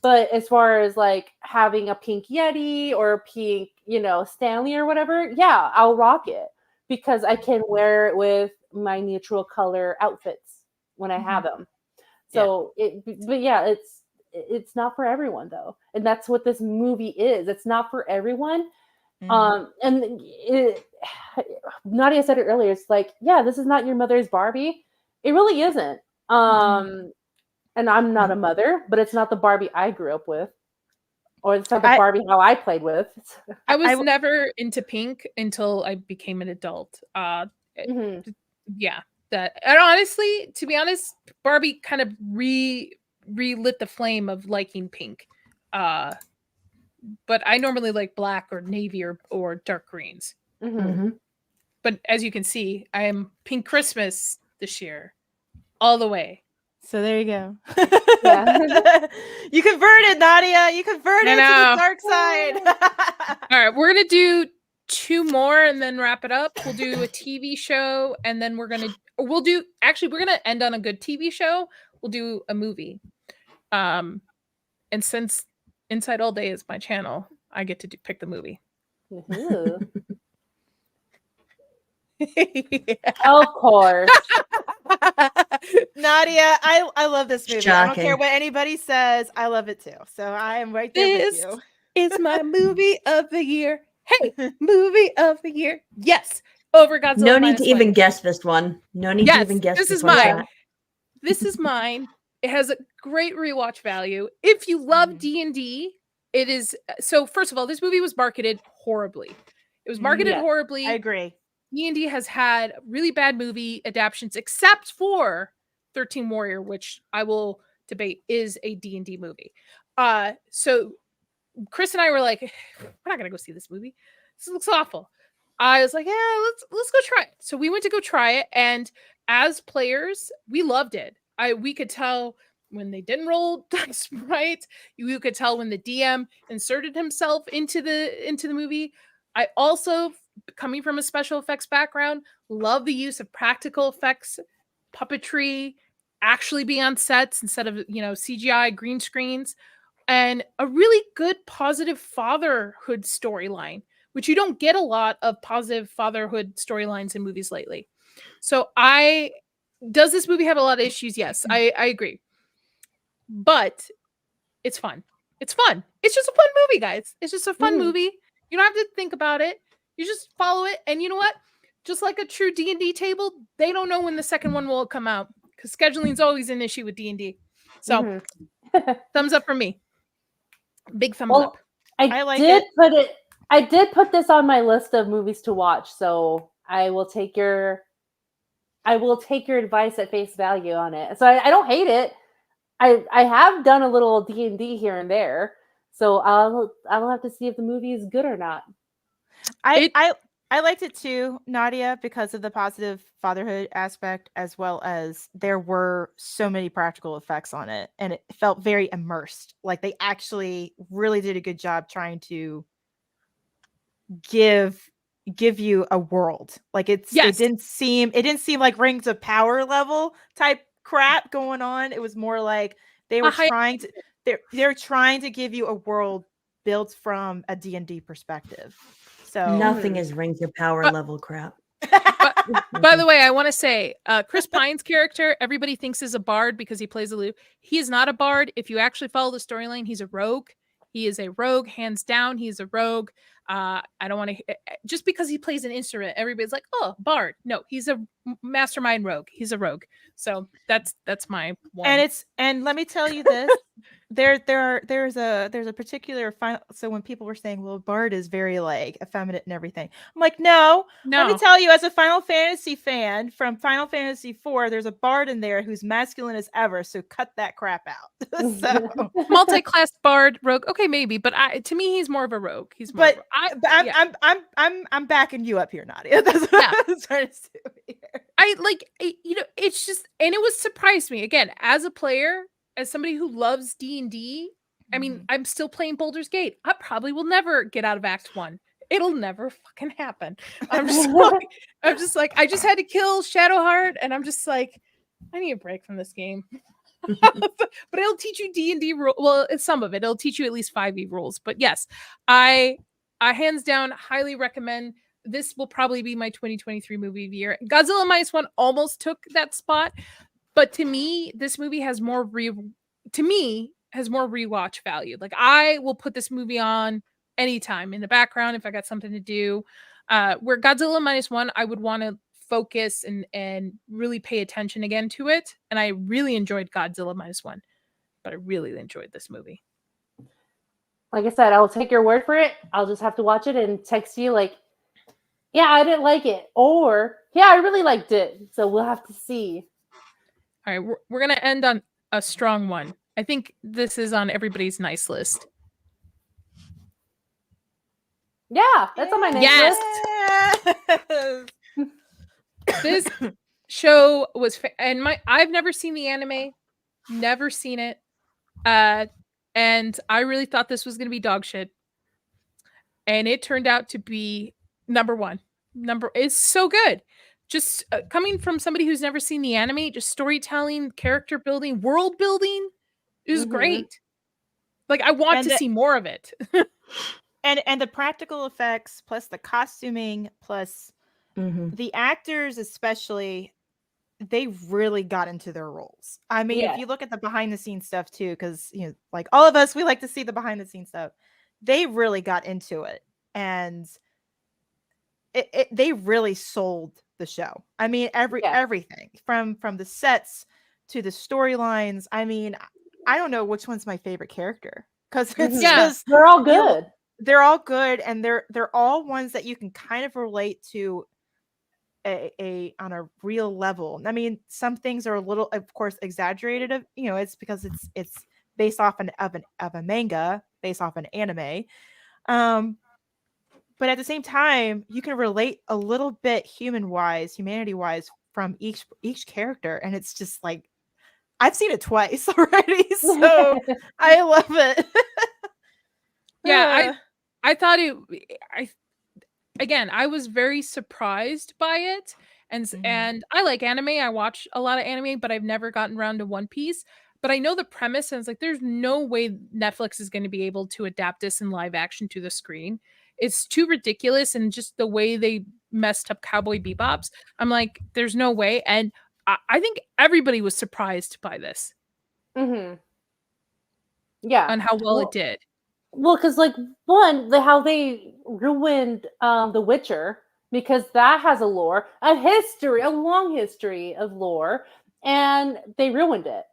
but as far as like having a pink Yeti or a pink, Stanley or whatever, I'll rock it because I can wear it with my neutral color outfits when I have them. So it's not for everyone though, and that's what this movie is. It's not for everyone. And Nadia said it earlier. It's like, this is not your mother's Barbie. It really isn't. And I'm not a mother, but it's not the Barbie I grew up with, or it's not the Barbie how I played with. I was never into pink until I became an adult. And honestly, to be honest, Barbie kind of relit the flame of liking pink. But I normally like black or navy or dark greens. But as you can see, I am pink Christmas this year, all the way. So there you go. You converted, Nadia. You converted to the dark side. All right, we're gonna do 2 more and then wrap it up. We'll do a TV show, and then we're gonna end on a good TV show. We'll do a movie. And since Inside All Day is my channel, I get to pick the movie. Of course. Nadia, I love this movie. Shocking. I don't care what anybody says. I love it too. So I am right there with you. It's my movie of the year. Hey, movie of the year. Yes. Over Godzilla. No need to even guess this one. No need to even guess this this is one. mine. This is mine. It has a great rewatch value. If you love D&D, it is. So first of all, this movie was marketed horribly. It was marketed horribly. I agree. D&D has had really bad movie adaptations, except for 13 Warrior, which I will debate is a D&D movie. So Chris and I were like, we're not gonna go see this movie. This looks awful. I was like, let's go try it. So we went to go try it, and as players, we loved it. We could tell when they didn't roll dice right. You could tell when the DM inserted himself into the movie. I also, coming from a special effects background, love the use of practical effects, puppetry, actually be on sets instead of CGI green screens, and a really good positive fatherhood storyline, which you don't get a lot of positive fatherhood storylines in movies lately. So does this movie have a lot of issues? Yes, I agree. But it's fun. It's fun. It's just a fun movie, guys. It's just a fun movie. You don't have to think about it. You just follow it. And you know what? Just like a true D&D table, they don't know when the second one will come out, because scheduling is always an issue with D&D. So thumbs up for me. Big thumbs up. I did put this on my list of movies to watch, so I will take your advice at face value on it. So I don't hate it. I have done a little D&D here and there, so I'll have to see if the movie is good or not. I liked it too, Nadia, because of the positive fatherhood aspect, as well as there were so many practical effects on it, and it felt very immersed. Like they actually really did a good job trying to give you a world. Like it didn't seem like Rings of Power level type crap going on. It was more like they were trying to they're trying to give you a world built from a D&D perspective. So nothing is Rings of Power level crap. By the way, I want to say Chris Pine's character, everybody thinks is a bard because he plays a lute. He is not a bard. If you actually follow the storyline, he's a rogue. He is a rogue, hands down. He's a rogue. I don't want to just because he plays an instrument, everybody's like, oh, bard. No, he's a mastermind rogue. He's a rogue. So that's my one. And let me tell you this. There's a particular final. So when people were saying, well, bard is very like effeminate and everything, I'm like, no. Let me tell you, as a Final Fantasy fan from Final Fantasy IV, there's a bard in there who's masculine as ever. So cut that crap out. So multi-class bard rogue, okay, maybe, but to me, he's more of a rogue. He's more. I'm backing you up here, Nadia. That's what I'm trying to say here. I like, it's just, and it was surprised me again as a player. As somebody who loves D&D, I mean, I'm still playing Baldur's Gate. I probably will never get out of Act 1. It'll never fucking happen. I'm just like, I just had to kill Shadowheart, and I'm just like, I need a break from this game. But it'll teach you D&D rules. Well, it's some of it. It'll teach you at least 5e rules. But yes, I hands down highly recommend. This will probably be my 2023 movie of the year. Godzilla -1 almost took that spot. But to me, this movie has more rewatch value. Like I will put this movie on anytime in the background if I got something to do. Where Godzilla -1, I would want to focus and really pay attention again to it. And I really enjoyed Godzilla -1, but I really enjoyed this movie. Like I said, I'll take your word for it. I'll just have to watch it and text you like, yeah, I didn't like it, or yeah, I really liked it. So we'll have to see. All right, we're going to end on a strong one. I think this is on everybody's nice list. Yeah, that's on my nice list. This show was I've never seen the anime, never seen it. And I really thought this was going to be dog shit. And it turned out to be number one. It's so good. Just coming from somebody who's never seen the anime, just storytelling, character building, world building is great. Like I want to see more of it. and the practical effects plus the costuming plus the actors especially, they really got into their roles. I mean, if you look at the behind the scenes stuff too, because like all of us, we like to see the behind the scenes stuff. They really got into it, and they really sold the show. I mean, everything from the sets to the storylines. I mean, I don't know which one's my favorite character because it's just they're all good. They're all good, and they're all ones that you can kind of relate to a on a real level. I mean, some things are a little, of course, exaggerated. It's because it's based off of a manga, based off an anime. But at the same time, you can relate a little bit humanity-wise from each character. And it's just like, I've seen it twice already. So I love it. Yeah, I thought I was very surprised by it. And I like anime. I watch a lot of anime, but I've never gotten around to One Piece. But I know the premise, and it's like, there's no way Netflix is going to be able to adapt this in live action to the screen. It's too ridiculous, and just the way they messed up Cowboy Bebop's, I'm like, there's no way. And I think everybody was surprised by this. Yeah. On how well it did. Well, because like how they ruined The Witcher, because that has a lore, a long history of lore, and they ruined it.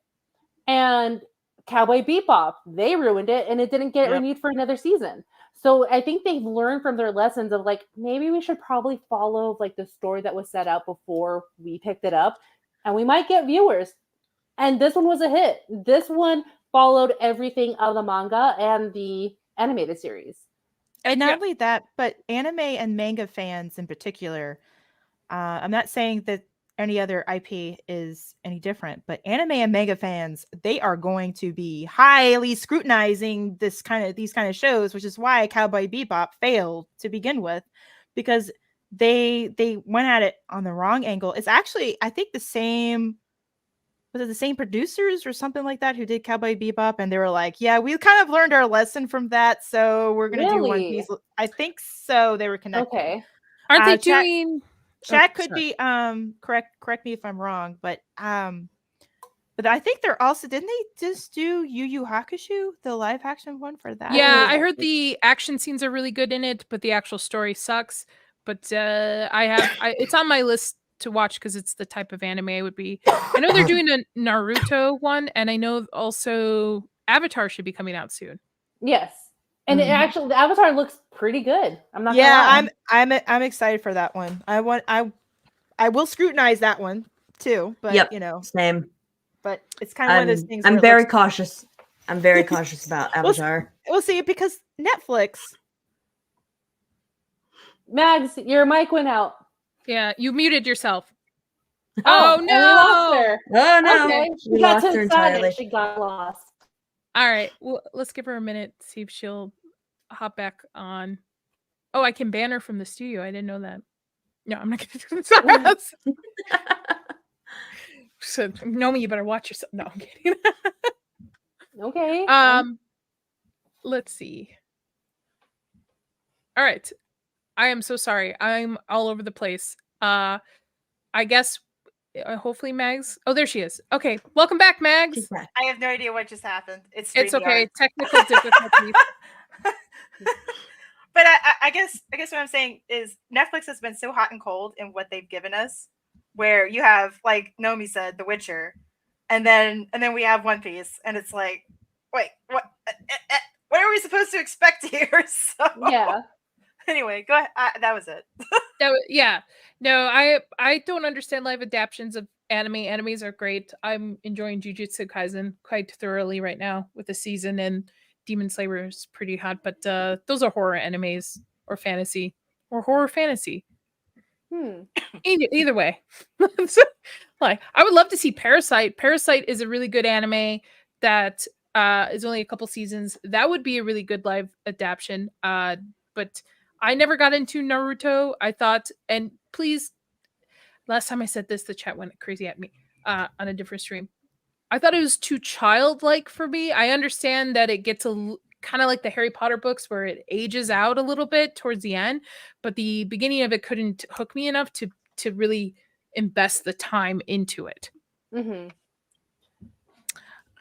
And Cowboy Bebop, they ruined it, and it didn't get renewed for another season. So I think they've learned from their lessons of like, maybe we should probably follow like the story that was set out before we picked it up, and we might get viewers. And this one was a hit. This one followed everything of the manga and the animated series. And not only that, but anime and manga fans in particular, I'm not saying that any other IP is any different, but anime and manga fans, they are going to be highly scrutinizing these kind of shows, which is why Cowboy Bebop failed to begin with, because they went at it on the wrong angle. It's actually, I think, the same was it the same producers or something like that who did Cowboy Bebop, and they were like, yeah, we kind of learned our lesson from that, so we're gonna do One Really? Piece. I think so. They were connected. Okay. Aren't they Chat- doing? Chat Oh, could sorry. be correct me if I'm wrong, but I think they're also, didn't they just do Yu Yu Hakusho, the live action one for that? Yeah, I Ooh. heard the action scenes are really good in it, but the actual story sucks. But it's on my list to watch because it's the type of anime I would be. I know they're doing a Naruto one, and I know also Avatar should be coming out soon. Yes. And it Mhm. actually, the Avatar looks pretty good. I'm not gonna Yeah, lie. I'm excited for that one. I will scrutinize that one too, but Yep. you know, Same. but it's kind of one of those things. I'm where it very looks- cautious. I'm very cautious about We'll s- Avatar. We'll see, because Netflix. Mags, your mic went out. Yeah, you muted yourself. Oh, Oh, and we lost no! her. Oh no, Okay, she we got lost too her excited. entirely. She got lost. All right, well, let's give her a minute, see if she'll hop back on. Oh, I can ban her from the studio. I didn't know that. No, I'm not gonna do that. So, Nomi, you better watch yourself. No, I'm kidding. Okay. Let's see. All right. I am so sorry. I'm all over the place. I guess hopefully Mags. Oh, there she is. Okay. Welcome back, Mags. She's back. I have no idea what just happened. It's okay. Technical difficulties. But I guess what I'm saying is Netflix has been so hot and cold in what they've given us, where you have, like Nomi said, The Witcher, and then we have One Piece, and it's like, wait, what are we supposed to expect here? So Yeah. anyway, go ahead. That was it. Yeah. No, I don't understand live adaptions of anime. Animes are great. I'm enjoying Jujutsu Kaisen quite thoroughly right now with the season, and Demon Slayer is pretty hot, but those are horror animes or fantasy or horror fantasy. Either way. Like, I would love to see Parasite. Parasite is a really good anime that is only a couple seasons. That would be a really good live adaptation. But I never got into Naruto. I thought, and please, last time I said this, the chat went crazy at me on a different stream. I thought it was too childlike for me. I understand that it gets kind of like the Harry Potter books where it ages out a little bit towards the end, but the beginning of it couldn't hook me enough to really invest the time into it. Mm-hmm.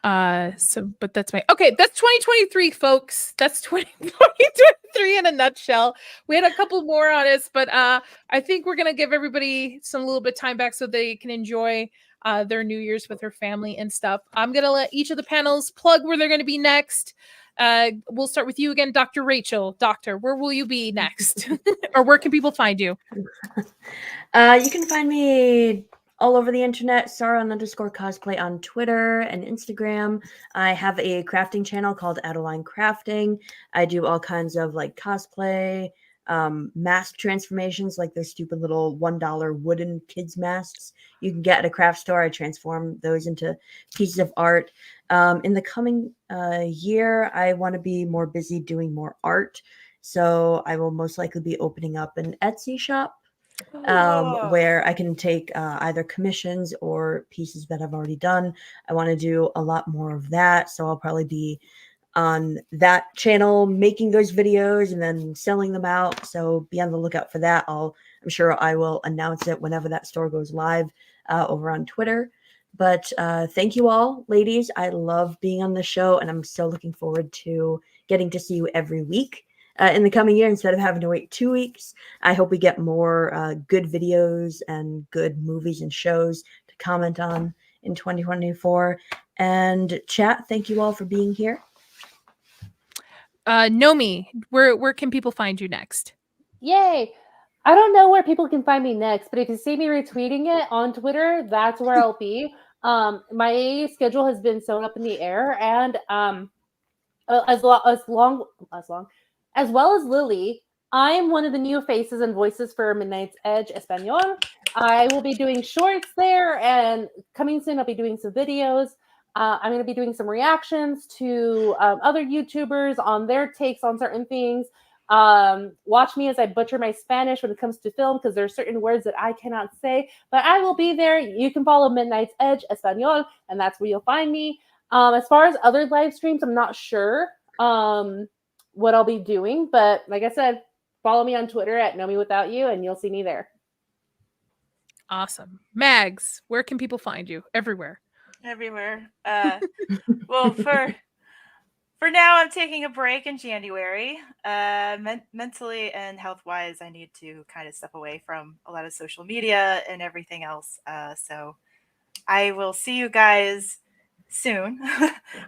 But that's that's 2023, folks. That's 2023 in a nutshell. We had a couple more on us, but I think we're gonna give everybody some little bit of time back so they can enjoy their New Year's with their family and stuff. I'm gonna let each of the panels plug where they're gonna be next. We'll start with you again, Dr. Rachel. Doctor, where will you be next? Or where can people find you? You can find me all over the internet, Sauron_cosplay on Twitter and Instagram. I have a crafting channel called Adeline Crafting. I do all kinds of like cosplay, mask transformations, like those stupid little $1 wooden kids masks you can get at a craft store. I transform those into pieces of art. In the coming year, I want to be more busy doing more art. So I will most likely be opening up an Etsy shop where I can take either commissions or pieces that I've already done. I want to do a lot more of that. So I'll probably be on that channel making those videos and then selling them out. So be on the lookout for that. I'm sure I will announce it whenever that store goes live over on Twitter. But thank you all, ladies. I love being on the show, and I'm so looking forward to getting to see you every week. In the coming year, instead of having to wait 2 weeks. I hope we get more good videos and good movies and shows to comment on in 2024. And chat, thank you all for being here. Nomi, where can people find you next? Yay! I don't know where people can find me next, but if you see me retweeting it on Twitter, that's where I'll be. My schedule has been sewn up in the air, and as well as Lily, I'm one of the new faces and voices for Midnight's Edge Espanol. I will be doing shorts there, and coming soon, I'll be doing some videos. I'm going to be doing some reactions to other YouTubers on their takes on certain things. Watch me as I butcher my Spanish when it comes to film, because there are certain words that I cannot say, but I will be there. You can follow Midnight's Edge Espanol, and that's where you'll find me. As far as other live streams, I'm not sure what I'll be doing, but like I said, follow me on Twitter at Know Me Without You, and you'll see me there. Awesome. Mags, where can people find you? Everywhere. Well, for now, I'm taking a break in January. Mentally and health-wise, I need to kind of step away from a lot of social media and everything else. So I will see you guys soon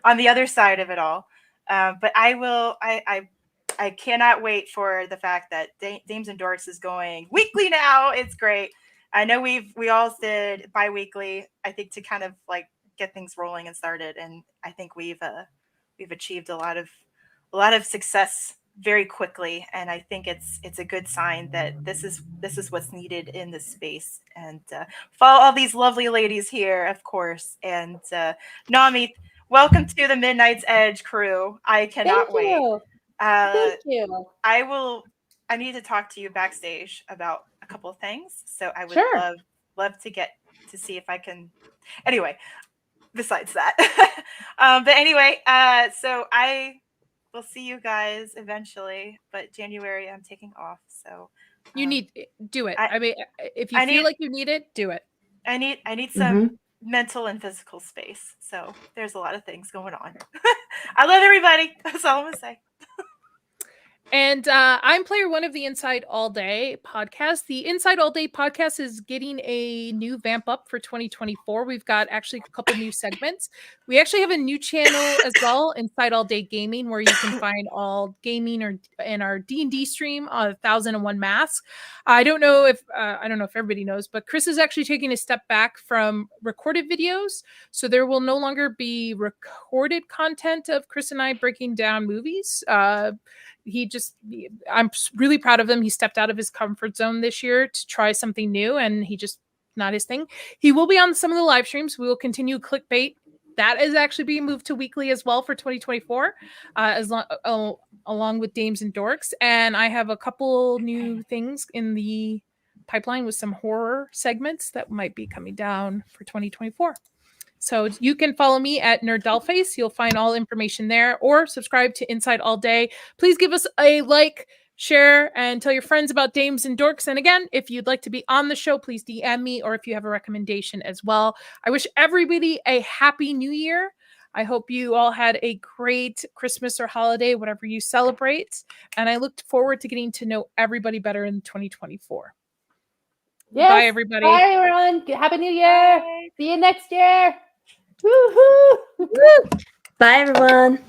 on the other side of it all. But I cannot wait for the fact that Dames and Dorks is going weekly now. It's great. I know we all did bi-weekly, I think, to kind of like get things rolling and started. And I think we've achieved a lot of success very quickly. And I think it's a good sign that this is what's needed in this space. And follow all these lovely ladies here, of course. And Nami, welcome to the Midnight's Edge crew. I cannot wait. Thank you. I need to talk to you backstage about a couple of things. So I would Sure. love to get to see if I can. Anyway, besides that, but anyway, so I will see you guys eventually. But January, I'm taking off. So You need do it. I mean, if you feel like you need it, do it. I need some mental and physical space. So there's a lot of things going on. I love everybody. That's all I'm gonna say. And I'm player one of the Inside All Day podcast. The Inside All Day podcast is getting a new vamp up for 2024. We've got actually a couple new segments. We actually have a new channel as well, Inside All Day Gaming, where you can find all gaming or in our D&D stream on 1001 Masks. I don't know if everybody knows, but Chris is actually taking a step back from recorded videos. So there will no longer be recorded content of Chris and I breaking down movies. I'm really proud of him. He stepped out of his comfort zone this year to try something new, and not his thing. He will be on some of the live streams. We will continue clickbait. That is actually being moved to weekly as well for 2024, along with Dames and Dorks. And I have a couple new things in the pipeline with some horror segments that might be coming down for 2024. So you can follow me at NerdDollface. You'll find all information there, or subscribe to Inside All Day. Please give us a like, share, and tell your friends about Dames and Dorks. And again, if you'd like to be on the show, please DM me, or if you have a recommendation as well. I wish everybody a happy new year. I hope you all had a great Christmas or holiday, whatever you celebrate. And I look forward to getting to know everybody better in 2024. Yes. Bye, everybody. Bye, everyone. Happy New Year. Bye. See you next year. Woo-hoo. Bye, everyone.